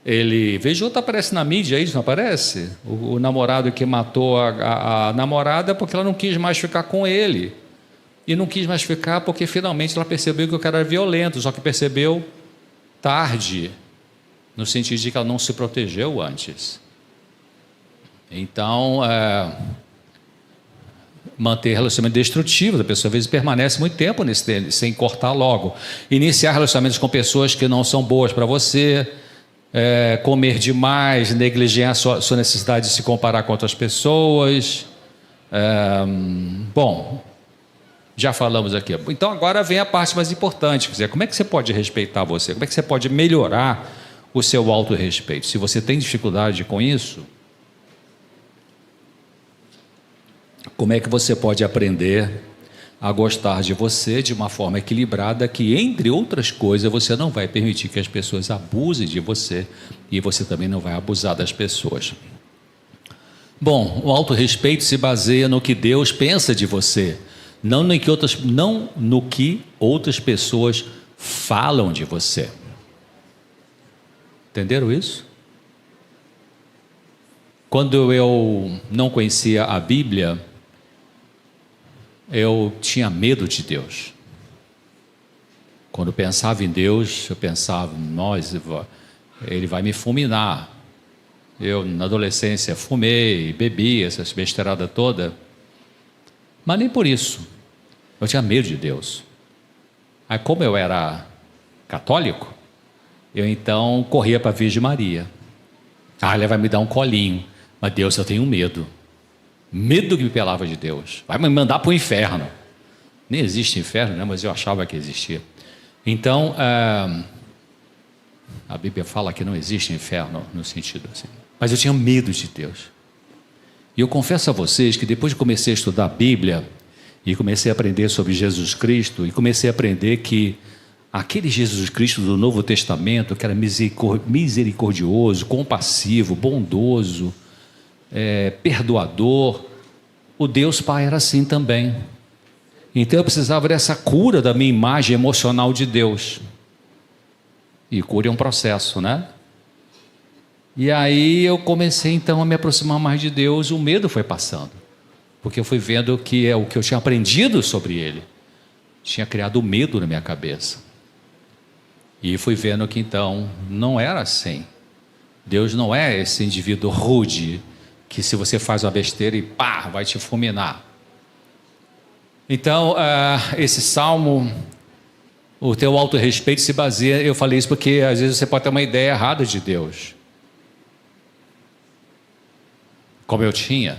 Ele, vez ou outra aparece na mídia, isso não aparece? O namorado que matou a namorada porque ela não quis mais ficar com ele. E não quis mais ficar porque finalmente ela percebeu que o cara era violento, só que percebeu tarde, no sentido de que ela não se protegeu antes. Então, manter relacionamento destrutivo, a pessoa às vezes permanece muito tempo sem cortar logo. Iniciar relacionamentos com pessoas que não são boas para você, comer demais, negligenciar a sua necessidade de se comparar com outras pessoas. Bom, já falamos aqui. Então agora vem a parte mais importante, quer dizer, como é que você pode respeitar você? Como é que você pode melhorar o seu autorrespeito? Se você tem dificuldade com isso, como é que você pode aprender a gostar de você de uma forma equilibrada, que, entre outras coisas, você não vai permitir que as pessoas abusem de você e você também não vai abusar das pessoas. Bom, o autorrespeito se baseia no que Deus pensa de você, não no que outras pessoas falam de você. Entenderam isso? Quando eu não conhecia a Bíblia, eu tinha medo de Deus. Quando pensava em Deus, eu pensava, Ele vai me fulminar. Eu, na adolescência, fumei, bebi, essas besteiradas toda. Mas nem por isso. Eu tinha medo de Deus. Aí, como eu era católico, eu então corria para a Virgem Maria. Ela vai me dar um colinho. Mas Deus, eu tenho medo. Medo que me pelava de Deus. Vai me mandar para o inferno. Nem existe inferno, né? Mas eu achava que existia. Então, a Bíblia fala que não existe inferno, no sentido assim. Mas eu tinha medo de Deus. E eu confesso a vocês que depois que comecei a estudar a Bíblia, e comecei a aprender sobre Jesus Cristo, e comecei a aprender que aquele Jesus Cristo do Novo Testamento, que era misericordioso, compassivo, bondoso, perdoador, o Deus Pai era assim também. Então eu precisava dessa cura da minha imagem emocional de Deus. E cura é um processo, né? E aí eu comecei então a me aproximar mais de Deus, o medo foi passando. Porque eu fui vendo que é o que eu tinha aprendido sobre Ele. Tinha criado medo na minha cabeça. E fui vendo que então não era assim. Deus não é esse indivíduo rude, que se você faz uma besteira e pá, vai te fulminar. Então, esse salmo, o teu autorrespeito se baseia, eu falei isso porque às vezes você pode ter uma ideia errada de Deus. Como eu tinha.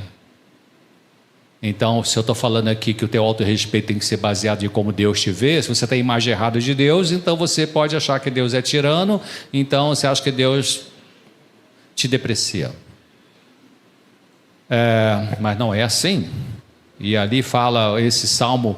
Então, se eu estou falando aqui que o teu autorrespeito tem que ser baseado em como Deus te vê, se você tem a imagem errada de Deus, então você pode achar que Deus é tirano, então você acha que Deus te deprecia. Mas não é assim. E ali fala esse salmo: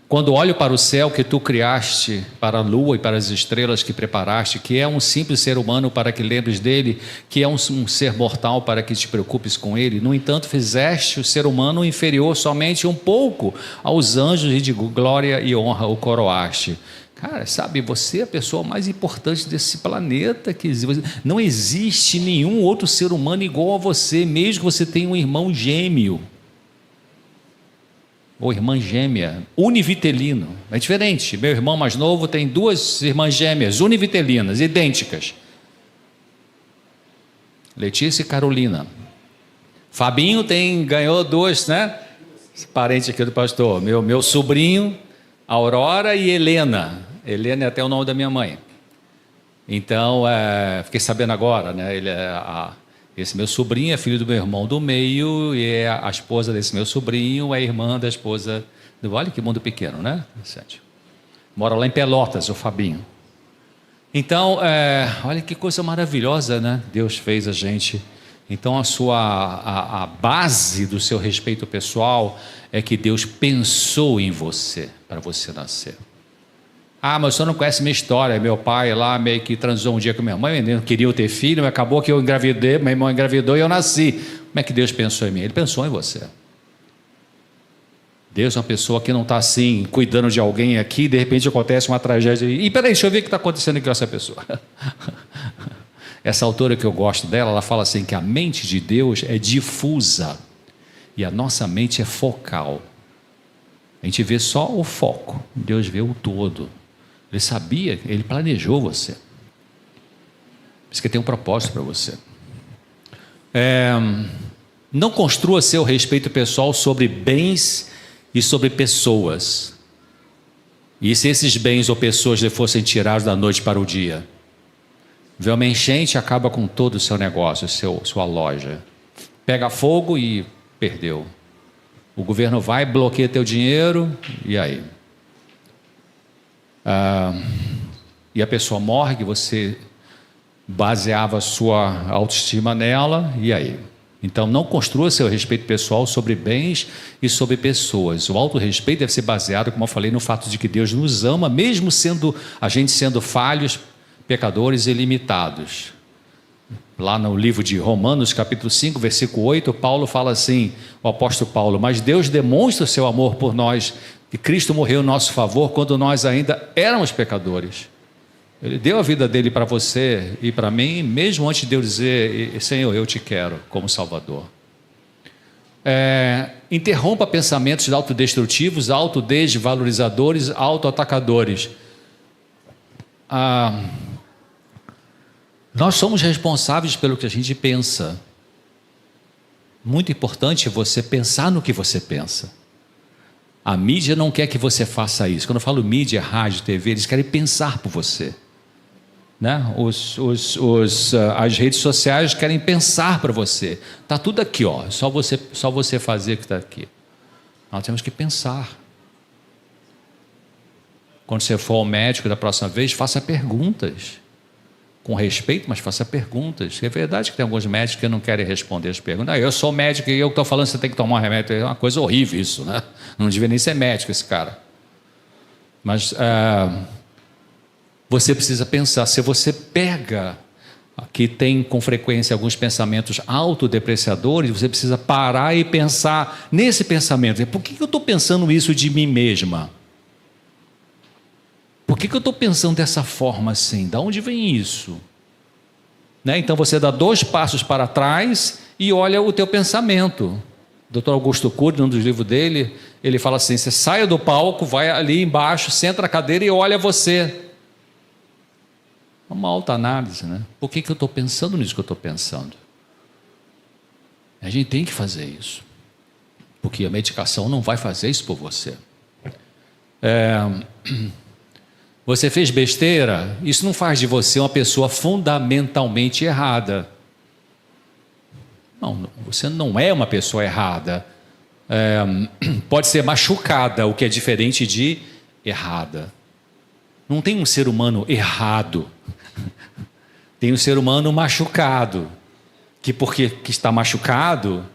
quando olho para o céu que tu criaste, para a lua e para as estrelas que preparaste, que é um simples ser humano para que lembres dele, que é um ser mortal para que te preocupes com ele, no entanto fizeste o ser humano inferior somente um pouco aos anjos, e de glória e honra o coroaste. Cara, sabe, você é a pessoa mais importante desse planeta que existe. Não existe nenhum outro ser humano igual a você, mesmo que você tenha um irmão gêmeo ou irmã gêmea, univitelino. É diferente. Meu irmão mais novo tem 2 irmãs gêmeas univitelinas, idênticas. Letícia e Carolina. Fabinho ganhou duas, né? Parente aqui do pastor. Meu sobrinho, Aurora e Helena. Helena é até o nome da minha mãe. Então, fiquei sabendo agora, né? Esse meu sobrinho é filho do meu irmão do meio e a esposa desse meu sobrinho é irmã da esposa do... Olha que mundo pequeno, né? Mora lá em Pelotas, o Fabinho. Então, olha que coisa maravilhosa, né? Deus fez a gente. Então, a base do seu respeito pessoal é que Deus pensou em você, para você nascer. Ah, mas o senhor não conhece minha história. Meu pai lá meio que transou um dia com minha mãe, não queria ter filho, mas acabou que eu engravidei, meu irmão engravidou e eu nasci. Como é que Deus pensou em mim? Ele pensou em você. Deus é uma pessoa que não está assim, cuidando de alguém aqui, de repente acontece uma tragédia. E peraí, deixa eu ver o que está acontecendo aqui com essa pessoa. Essa autora que eu gosto dela, ela fala assim que a mente de Deus é difusa e a nossa mente é focal. A gente vê só o foco, Deus vê o todo. Ele sabia, ele planejou você. Por isso que tem um propósito para você. Não construa seu respeito pessoal sobre bens e sobre pessoas. E se esses bens ou pessoas lhe fossem tirados da noite para o dia? Vê uma enchente, acaba com todo o seu negócio, sua loja. Pega fogo e perdeu. O governo vai, bloqueia teu dinheiro, e aí? E a pessoa morre, que você baseava a sua autoestima nela, e aí? Então não construa seu respeito pessoal sobre bens e sobre pessoas. O autorrespeito deve ser baseado, como eu falei, no fato de que Deus nos ama, mesmo a gente sendo falhos, pecadores e limitados. Lá no livro de Romanos, capítulo 5, versículo 8, Paulo fala assim, o apóstolo Paulo: mas Deus demonstra o seu amor por nós, que Cristo morreu em nosso favor quando nós ainda éramos pecadores. Ele deu a vida dele para você e para mim, mesmo antes de eu dizer: Senhor, eu te quero como Salvador. Interrompa pensamentos autodestrutivos, autodesvalorizadores, autoatacadores. Nós somos responsáveis pelo que a gente pensa. Muito importante você pensar no que você pensa. A mídia não quer que você faça isso. Quando eu falo mídia, rádio, TV, eles querem pensar por você, né? As redes sociais querem pensar para você. Está tudo aqui, ó. Só você fazer o que está aqui. Nós temos que pensar. Quando você for ao médico da próxima vez, faça perguntas. Com respeito, mas faça perguntas. É verdade que tem alguns médicos que não querem responder as perguntas. Eu sou médico e eu estou falando que você tem que tomar um remédio. É uma coisa horrível isso, né? Não devia nem ser médico esse cara. Mas você precisa pensar. Se você pega, que tem com frequência alguns pensamentos autodepreciadores, você precisa parar e pensar nesse pensamento. Por que eu estou pensando isso de mim mesma? Por que eu estou pensando dessa forma assim? De onde vem isso? Né? Então você dá 2 passos para trás e olha o teu pensamento. O Dr. Augusto Cury, num dos livros dele, ele fala assim: você saia do palco, vai ali embaixo, senta na cadeira e olha você. Uma alta análise, né? Por que eu estou pensando nisso que eu estou pensando? A gente tem que fazer isso, porque a medicação não vai fazer isso por você. Você fez besteira, isso não faz de você uma pessoa fundamentalmente errada. Não, você não é uma pessoa errada. Pode ser machucada, o que é diferente de errada. Não tem um ser humano errado. Tem um ser humano machucado, que porque está machucado,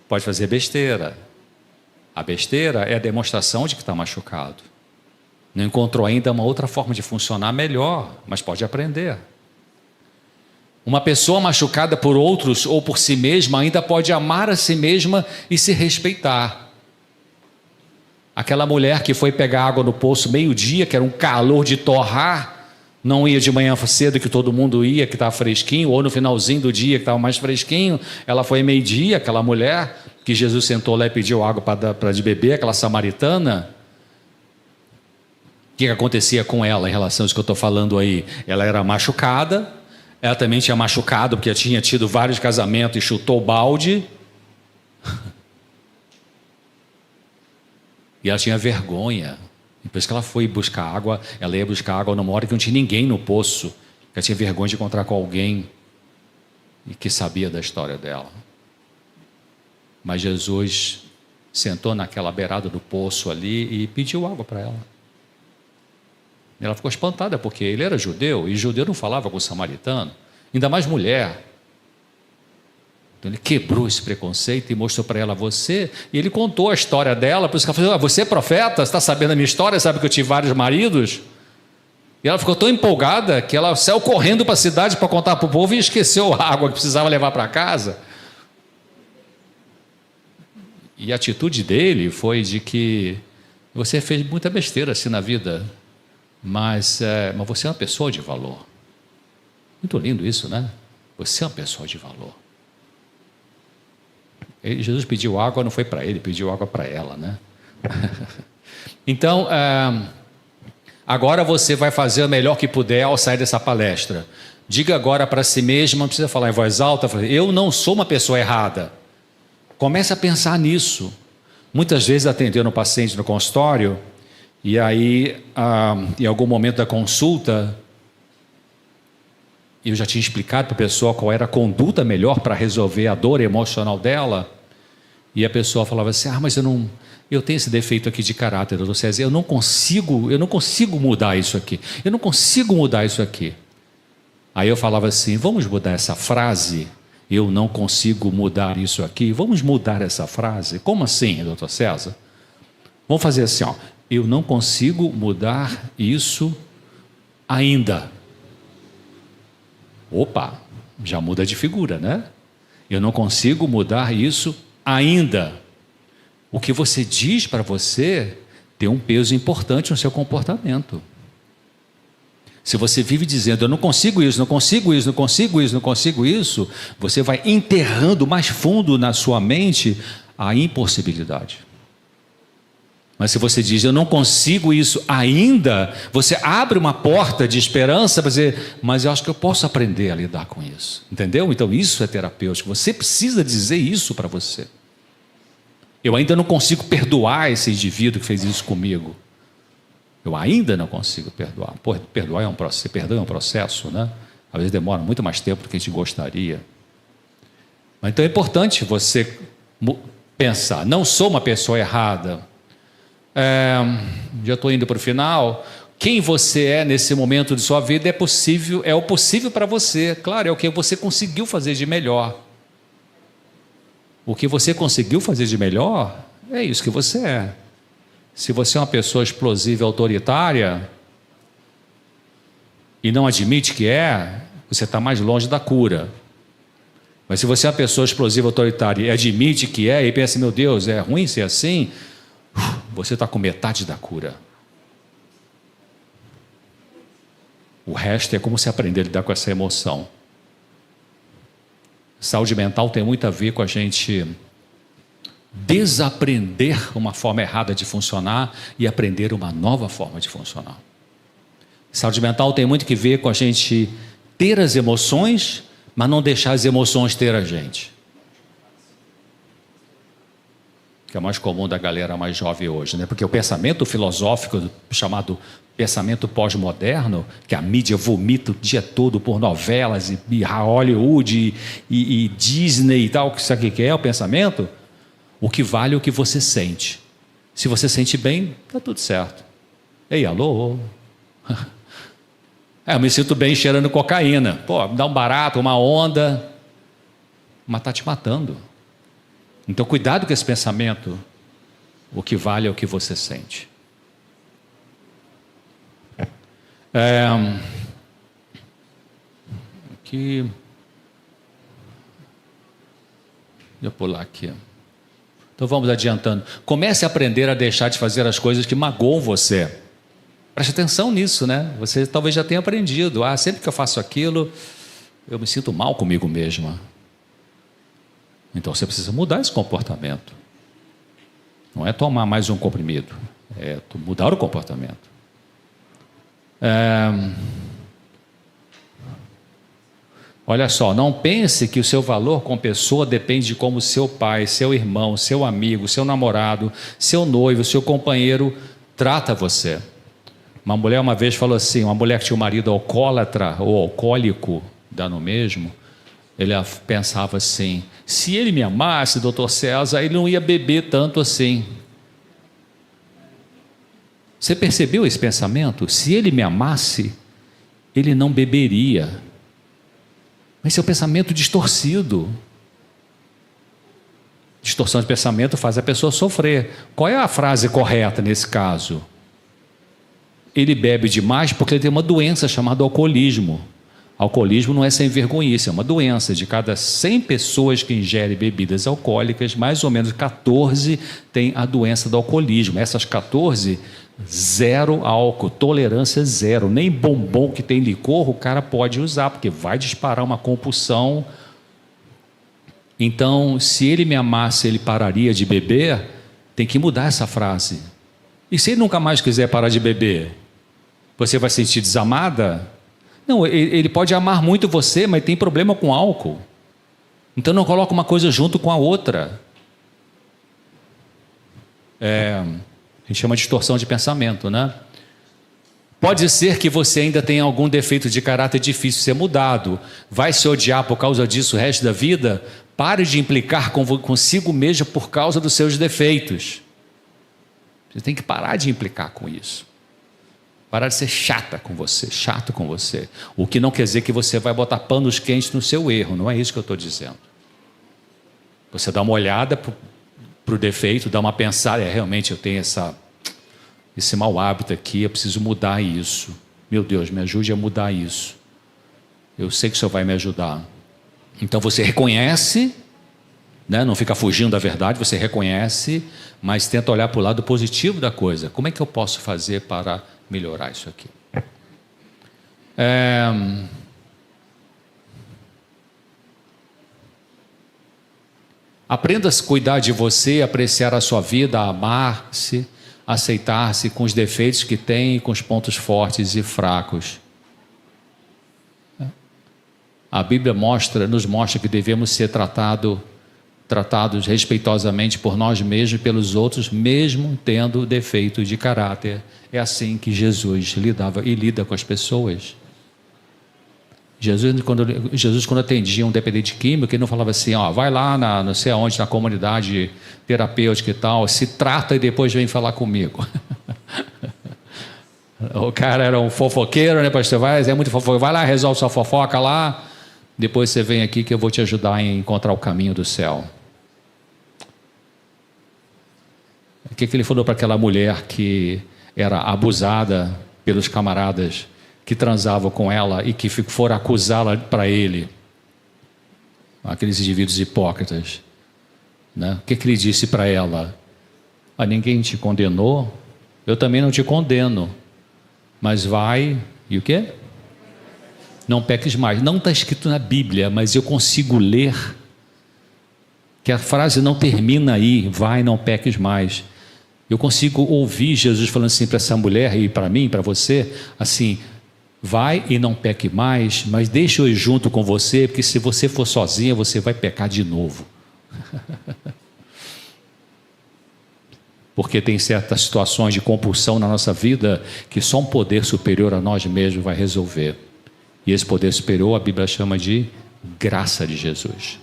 pode fazer besteira. A besteira é a demonstração de que está machucado. Não encontrou ainda uma outra forma de funcionar melhor, mas pode aprender. Uma pessoa machucada por outros ou por si mesma ainda pode amar a si mesma e se respeitar. Aquela mulher que foi pegar água no poço meio-dia, que era um calor de torrar, não ia de manhã cedo que todo mundo ia, que estava fresquinho, ou no finalzinho do dia que estava mais fresquinho. Ela foi meio-dia, aquela mulher que Jesus sentou lá e pediu água para de beber, aquela samaritana. O que acontecia com ela em relação a isso que eu estou falando aí? Ela era machucada, ela também tinha machucado porque tinha tido vários casamentos e chutou o balde, E ela tinha vergonha. E por isso que ela foi buscar água. Ela ia buscar água numa hora que não tinha ninguém no poço. Ela tinha vergonha de encontrar com alguém e que sabia da história dela. Mas Jesus sentou naquela beirada do poço ali e pediu água para ela. Ela ficou espantada, porque ele era judeu, e judeu não falava com o samaritano, ainda mais mulher. Então ele quebrou esse preconceito e mostrou para ela você, e ele contou a história dela, por isso que ela falou, você é profeta? Você está sabendo a minha história? Sabe que eu tive vários maridos? E ela ficou tão empolgada que ela saiu correndo para a cidade para contar para o povo e esqueceu a água que precisava levar para casa. E a atitude dele foi de que você fez muita besteira assim na vida, mas você é uma pessoa de valor. Muito lindo isso, né? Você é uma pessoa de valor. Jesus pediu água, não foi para ele, pediu água para ela, né? Então, agora você vai fazer o melhor que puder ao sair dessa palestra. Diga agora para si mesmo, não precisa falar em voz alta, eu não sou uma pessoa errada. Comece a pensar nisso. Muitas vezes atendendo um paciente no consultório, e aí, em algum momento da consulta, eu já tinha explicado para a pessoa qual era a conduta melhor para resolver a dor emocional dela, e a pessoa falava assim, mas eu tenho esse defeito aqui de caráter, doutor César, eu não consigo mudar isso aqui, eu não consigo mudar isso aqui. Aí eu falava assim, vamos mudar essa frase, eu não consigo mudar isso aqui, vamos mudar essa frase. Como assim, doutor César? Vamos fazer assim, eu não consigo mudar isso ainda. Opa, já muda de figura, né? Eu não consigo mudar isso ainda. O que você diz para você tem um peso importante no seu comportamento. Se você vive dizendo, eu não consigo isso, não consigo isso, não consigo isso, não consigo isso, você vai enterrando mais fundo na sua mente a impossibilidade. Mas se você diz, eu não consigo isso ainda, você abre uma porta de esperança para dizer, mas eu acho que eu posso aprender a lidar com isso. Entendeu? Então isso é terapêutico. Você precisa dizer isso para você. Eu ainda não consigo perdoar esse indivíduo que fez isso comigo. Eu ainda não consigo perdoar. Perdoar é um processo, perdão é um processo, né? Às vezes demora muito mais tempo do que a gente gostaria. Mas então é importante você pensar, não sou uma pessoa errada. Já estou indo para o final. Quem você é nesse momento de sua vida é o possível para você. Claro, é o que você conseguiu fazer de melhor. O que você conseguiu fazer de melhor é isso que você é. Se você é uma pessoa explosiva e autoritária e não admite que você está mais longe da cura. Mas se você é uma pessoa explosiva e autoritária e admite que e pensa, meu Deus, é ruim ser assim, você está com metade da cura. O resto é como se aprender a lidar com essa emoção. Saúde mental tem muito a ver com a gente desaprender uma forma errada de funcionar e aprender uma nova forma de funcionar. Saúde mental tem muito que ver com a gente ter as emoções, mas não deixar as emoções ter a gente. Que é mais comum da galera mais jovem hoje, né? Porque o pensamento filosófico chamado pensamento pós-moderno, que a mídia vomita o dia todo por novelas e Hollywood e Disney e tal, que sabe o que é o pensamento? O que vale é o que você sente. Se você sente bem, está tudo certo. Ei, alô? Eu me sinto bem cheirando cocaína. Pô, dá um barato, uma onda, mas está te matando. Então, cuidado com esse pensamento. O que vale é o que você sente. Aqui. Deixa eu pular aqui. Então, vamos adiantando. Comece a aprender a deixar de fazer as coisas que magoam você. Preste atenção nisso, né? Você talvez já tenha aprendido. Sempre que eu faço aquilo, eu me sinto mal comigo mesma. Então você precisa mudar esse comportamento. Não é tomar mais um comprimido, é mudar o comportamento. Olha só, não pense que o seu valor como pessoa depende de como seu pai, seu irmão, seu amigo, seu namorado, seu noivo, seu companheiro trata você. Uma mulher uma vez falou assim, uma mulher que tinha um marido alcoólatra ou alcoólico, dá no mesmo, ele pensava assim, se ele me amasse, doutor César, ele não ia beber tanto assim. Você percebeu esse pensamento? Se ele me amasse, ele não beberia. Mas esse é um pensamento distorcido. Distorção de pensamento faz a pessoa sofrer. Qual é a frase correta nesse caso? Ele bebe demais porque ele tem uma doença chamada alcoolismo. Alcoolismo não é sem vergonhice, é uma doença. De cada 100 pessoas que ingerem bebidas alcoólicas, mais ou menos 14 têm a doença do alcoolismo. Essas 14, zero álcool, tolerância zero. Nem bombom que tem licor o cara pode usar, porque vai disparar uma compulsão. Então, se ele me amasse, ele pararia de beber, tem que mudar essa frase. E se ele nunca mais quiser parar de beber? Você vai se sentir desamada? Não, ele pode amar muito você, mas tem problema com álcool. Então não coloca uma coisa junto com a outra. A gente chama de distorção de pensamento, né? Pode ser que você ainda tenha algum defeito de caráter difícil de ser mudado. Vai se odiar por causa disso o resto da vida? Pare de implicar consigo mesmo por causa dos seus defeitos. Você tem que parar de implicar com isso. Parar de ser chato com você. O que não quer dizer que você vai botar panos quentes no seu erro, não é isso que eu estou dizendo. Você dá uma olhada para o defeito, dá uma pensada, realmente eu tenho esse mau hábito aqui, eu preciso mudar isso. Meu Deus, me ajude a mudar isso. Eu sei que o Senhor vai me ajudar. Então você reconhece, né? Não fica fugindo da verdade, você reconhece, mas tenta olhar para o lado positivo da coisa. Como é que eu posso fazer para melhorar isso aqui? Aprenda a cuidar de você, apreciar a sua vida, amar-se, aceitar-se com os defeitos que tem e com os pontos fortes e fracos. A Bíblia nos mostra que devemos ser tratados respeitosamente por nós mesmos e pelos outros, mesmo tendo defeito de caráter. É assim que Jesus lidava e lida com as pessoas. Jesus, quando atendia um dependente químico, ele não falava assim, vai lá não sei aonde, na comunidade terapêutica e tal, se trata e depois vem falar comigo. O cara era um fofoqueiro, né, pastor? É muito fofoqueiro. Vai lá, resolve sua fofoca lá, depois você vem aqui que eu vou te ajudar a encontrar o caminho do céu. O que ele falou para aquela mulher que era abusada pelos camaradas que transavam com ela e que foram acusá-la para ele? Aqueles indivíduos hipócritas, né? O que ele disse para ela? Ninguém te condenou, eu também não te condeno, mas vai, e o quê? Não peques mais. Não está escrito na Bíblia, mas eu consigo ler que a frase não termina aí, vai, não peques mais. Eu consigo ouvir Jesus falando assim para essa mulher e para mim, para você, assim, vai e não peque mais, mas deixa eu ir junto com você, porque se você for sozinha, você vai pecar de novo. Porque tem certas situações de compulsão na nossa vida que só um poder superior a nós mesmos vai resolver. E esse poder superior a Bíblia chama de graça de Jesus.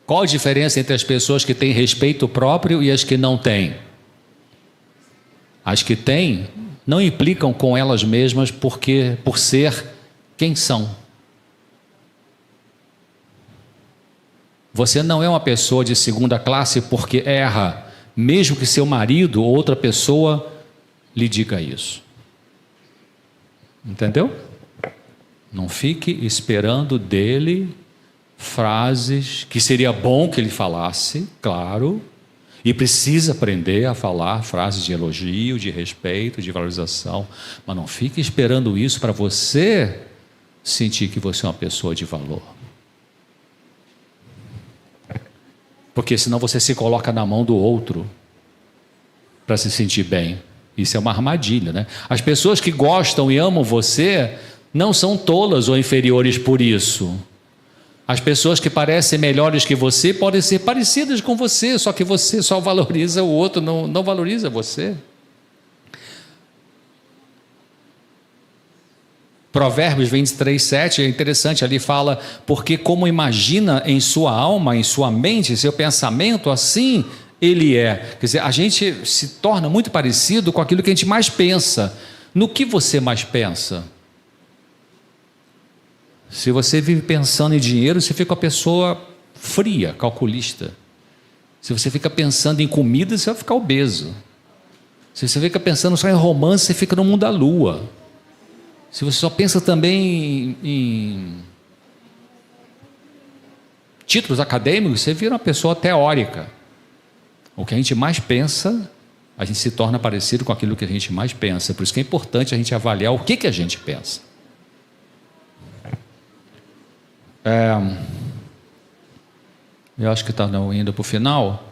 Qual a diferença entre as pessoas que têm respeito próprio e as que não têm? As que têm não implicam com elas mesmas por ser quem são. Você não é uma pessoa de segunda classe porque erra, mesmo que seu marido ou outra pessoa lhe diga isso. Entendeu? Não fique esperando dele frases que seria bom que ele falasse, claro, e precisa aprender a falar frases de elogio, de respeito, de valorização, mas não fique esperando isso para você sentir que você é uma pessoa de valor. Porque senão você se coloca na mão do outro para se sentir bem. Isso é uma armadilha, né? As pessoas que gostam e amam você não são tolas ou inferiores por isso. As pessoas que parecem melhores que você podem ser parecidas com você, só que você só valoriza o outro, não valoriza você. Provérbios 23, 7 é interessante, ali fala, porque como imagina em sua alma, em sua mente, seu pensamento, assim ele é. Quer dizer, a gente se torna muito parecido com aquilo que a gente mais pensa. No que você mais pensa? Se você vive pensando em dinheiro, você fica uma pessoa fria, calculista. Se você fica pensando em comida, você vai ficar obeso. Se você fica pensando só em romance, você fica no mundo da lua. Se você só pensa também em títulos acadêmicos, você vira uma pessoa teórica. O que a gente mais pensa, a gente se torna parecido com aquilo que a gente mais pensa. Por isso que é importante a gente avaliar o que a gente pensa. Eu acho que está indo para o final.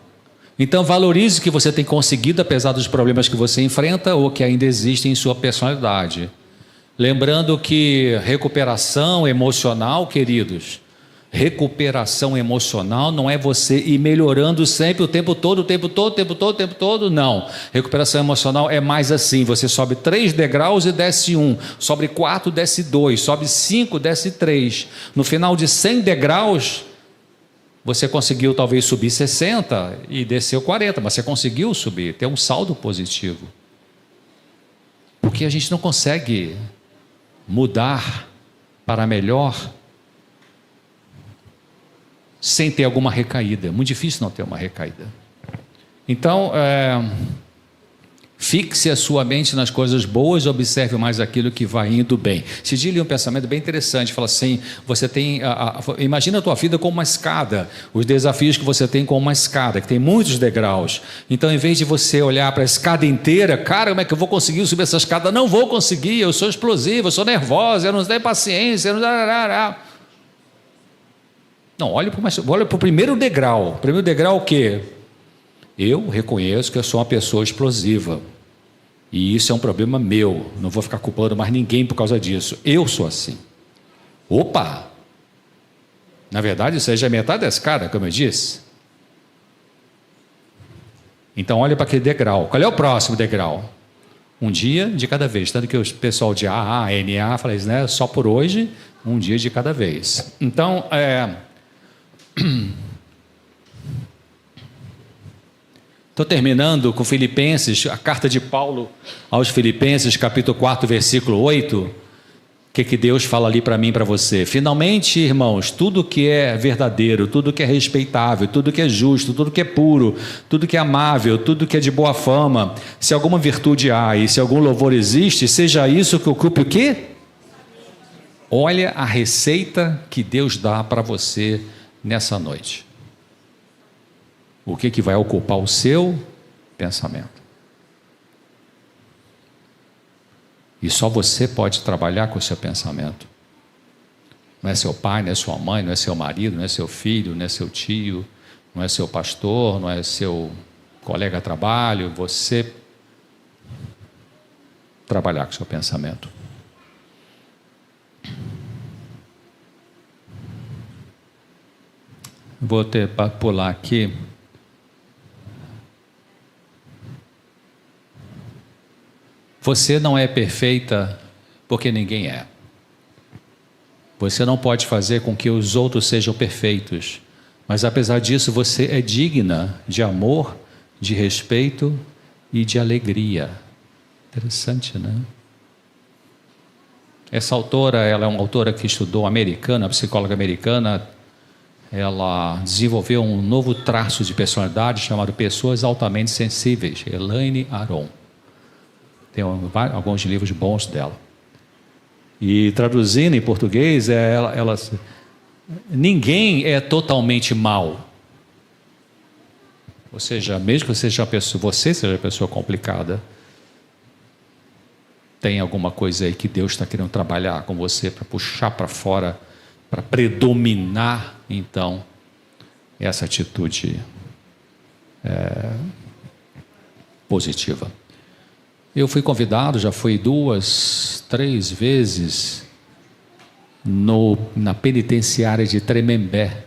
Então valorize o que você tem conseguido, apesar dos problemas que você enfrenta ou que ainda existem em sua personalidade. Lembrando que recuperação emocional, queridos, recuperação emocional não é você ir melhorando sempre o tempo todo, não. Recuperação emocional é mais assim, você sobe 3 degraus e desce 1, sobe 4, desce 2, sobe 5, desce 3. No final de 100 degraus, você conseguiu talvez subir 60 e desceu 40, mas você conseguiu subir, ter um saldo positivo. Porque a gente não consegue mudar para melhor sem ter alguma recaída. É muito difícil não ter uma recaída. Então, fixe a sua mente nas coisas boas e observe mais aquilo que vai indo bem. Esse dia li um pensamento bem interessante, fala assim, você tem, imagina a tua vida como uma escada, os desafios que você tem como uma escada, que tem muitos degraus. Então, em vez de você olhar para a escada inteira, cara, como é que eu vou conseguir subir essa escada? Não vou conseguir, eu sou explosivo, eu sou nervosa, eu não tenho paciência, eu não... Não, olha para o primeiro degrau. O primeiro degrau é o quê? Eu reconheço que eu sou uma pessoa explosiva. E isso é um problema meu. Não vou ficar culpando mais ninguém por causa disso. Eu sou assim. Opa! Na verdade, isso aí já é metade da escada, como eu disse. Então, olha para aquele degrau. Qual é o próximo degrau? Um dia de cada vez. Tanto que o pessoal de AA, NA, fala isso, né? Só por hoje, um dia de cada vez. Então, estou terminando com Filipenses, a carta de Paulo aos Filipenses, capítulo 4, versículo 8. O que Deus fala ali para mim e para você? Finalmente, irmãos, tudo que é verdadeiro, tudo que é respeitável, tudo que é justo, tudo que é puro, tudo que é amável, tudo que é de boa fama, se alguma virtude há e se algum louvor existe, seja isso que ocupe o quê? Olha a receita que Deus dá para você nessa noite. O que vai ocupar o seu pensamento? E só você pode trabalhar com o seu pensamento. Não é seu pai, não é sua mãe, não é seu marido, não é seu filho, não é seu tio, não é seu pastor, não é seu colega de trabalho. Você trabalhar com o seu pensamento. Vou ter para pular aqui. Você não é perfeita porque ninguém é. Você não pode fazer com que os outros sejam perfeitos. Mas apesar disso, você é digna de amor, de respeito e de alegria. Interessante, né? Essa autora, ela é uma autora que estudou americana, psicóloga americana. Ela desenvolveu um novo traço de personalidade chamado Pessoas Altamente Sensíveis, Elaine Aron. Tem alguns livros bons dela. E traduzindo em português, ninguém é totalmente mau. Ou seja, mesmo que você seja uma pessoa complicada, tem alguma coisa aí que Deus está querendo trabalhar com você para puxar para fora, para predominar, então, essa atitude positiva. Eu fui convidado, já fui 2, 3 vezes na penitenciária de Tremembé,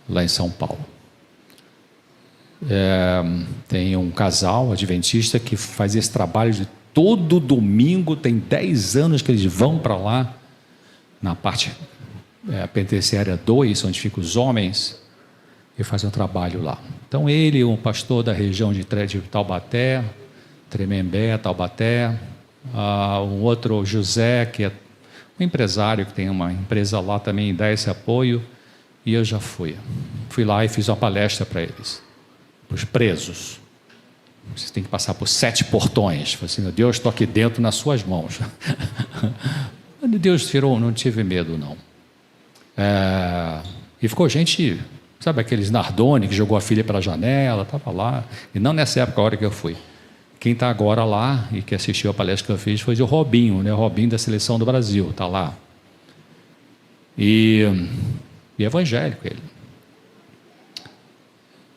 lá em São Paulo. Tem um casal adventista que faz esse trabalho de todo domingo, tem 10 anos que eles vão para lá, na parte penitenciária 2, onde ficam os homens, e fazem um trabalho lá. Então ele, um pastor da região de Taubaté, Tremembé, Taubaté, um outro José, que é um empresário que tem uma empresa lá também, dá esse apoio, e eu já fui lá e fiz uma palestra para eles, para os presos. Vocês têm que passar por 7 portões. Falei assim, meu Deus, estou aqui dentro nas suas mãos. Deus tirou, não tive medo não. E ficou gente, sabe aqueles Nardoni que jogou a filha pela janela, estava lá, e não nessa época, a hora que eu fui. Quem está agora lá e que assistiu a palestra que eu fiz foi o Robinho, né? O Robinho da Seleção do Brasil, está lá. E evangélico ele.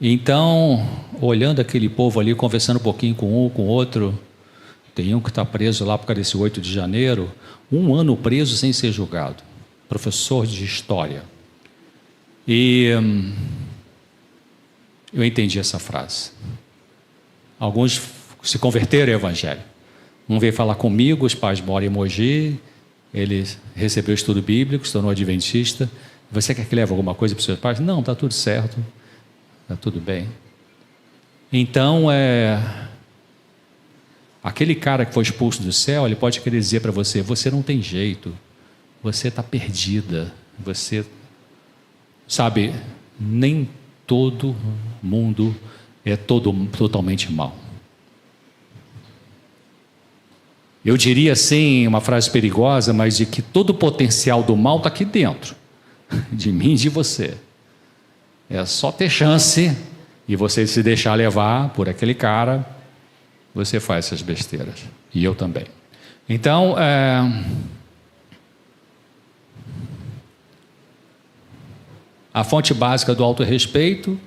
Então, olhando aquele povo ali, conversando um pouquinho com um, com o outro, tem um que está preso lá por causa desse 8 de janeiro, 1 ano preso sem ser julgado, professor de história. E eu entendi essa frase. Alguns se converteram ao evangelho. Um veio falar comigo, os pais moram em Mogi, ele recebeu estudo bíblico, se tornou adventista. Você quer que leve alguma coisa para os seus pais? Não, está tudo certo, está tudo bem. Então, aquele cara que foi expulso do céu, ele pode querer dizer para você, você não tem jeito, você está perdida, você, sabe, nem todo mundo é totalmente mau. Eu diria assim, uma frase perigosa, mas de que todo o potencial do mal está aqui dentro, de mim e de você. É só ter chance e você se deixar levar por aquele cara, você faz essas besteiras. E eu também. Então, a fonte básica do autorrespeito,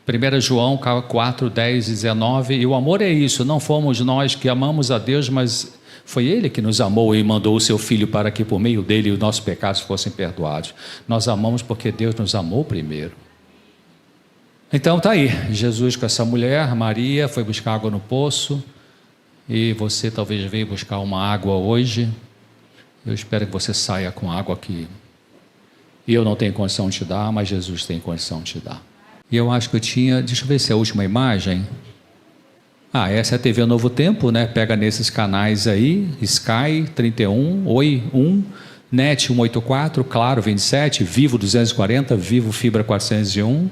1 João 4, 10 e 19, e o amor é isso, não fomos nós que amamos a Deus, mas foi Ele que nos amou e mandou o seu Filho para que por meio dele os nossos pecados fossem perdoados. Nós amamos porque Deus nos amou primeiro. Então está aí, Jesus com essa mulher, Maria, foi buscar água no poço, e você talvez veio buscar uma água hoje. Eu espero que você saia com água que eu não tenho condição de te dar, mas Jesus tem condição de te dar. E eu acho que eu tinha, deixa eu ver se é a última imagem. Essa é a TV Novo Tempo, né? Pega nesses canais aí, Sky 31, Oi 1, NET 184, Claro 27, Vivo 240, Vivo Fibra 401.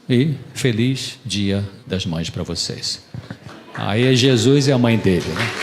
E feliz Dia das Mães para vocês. Aí é Jesus e a mãe dele, né?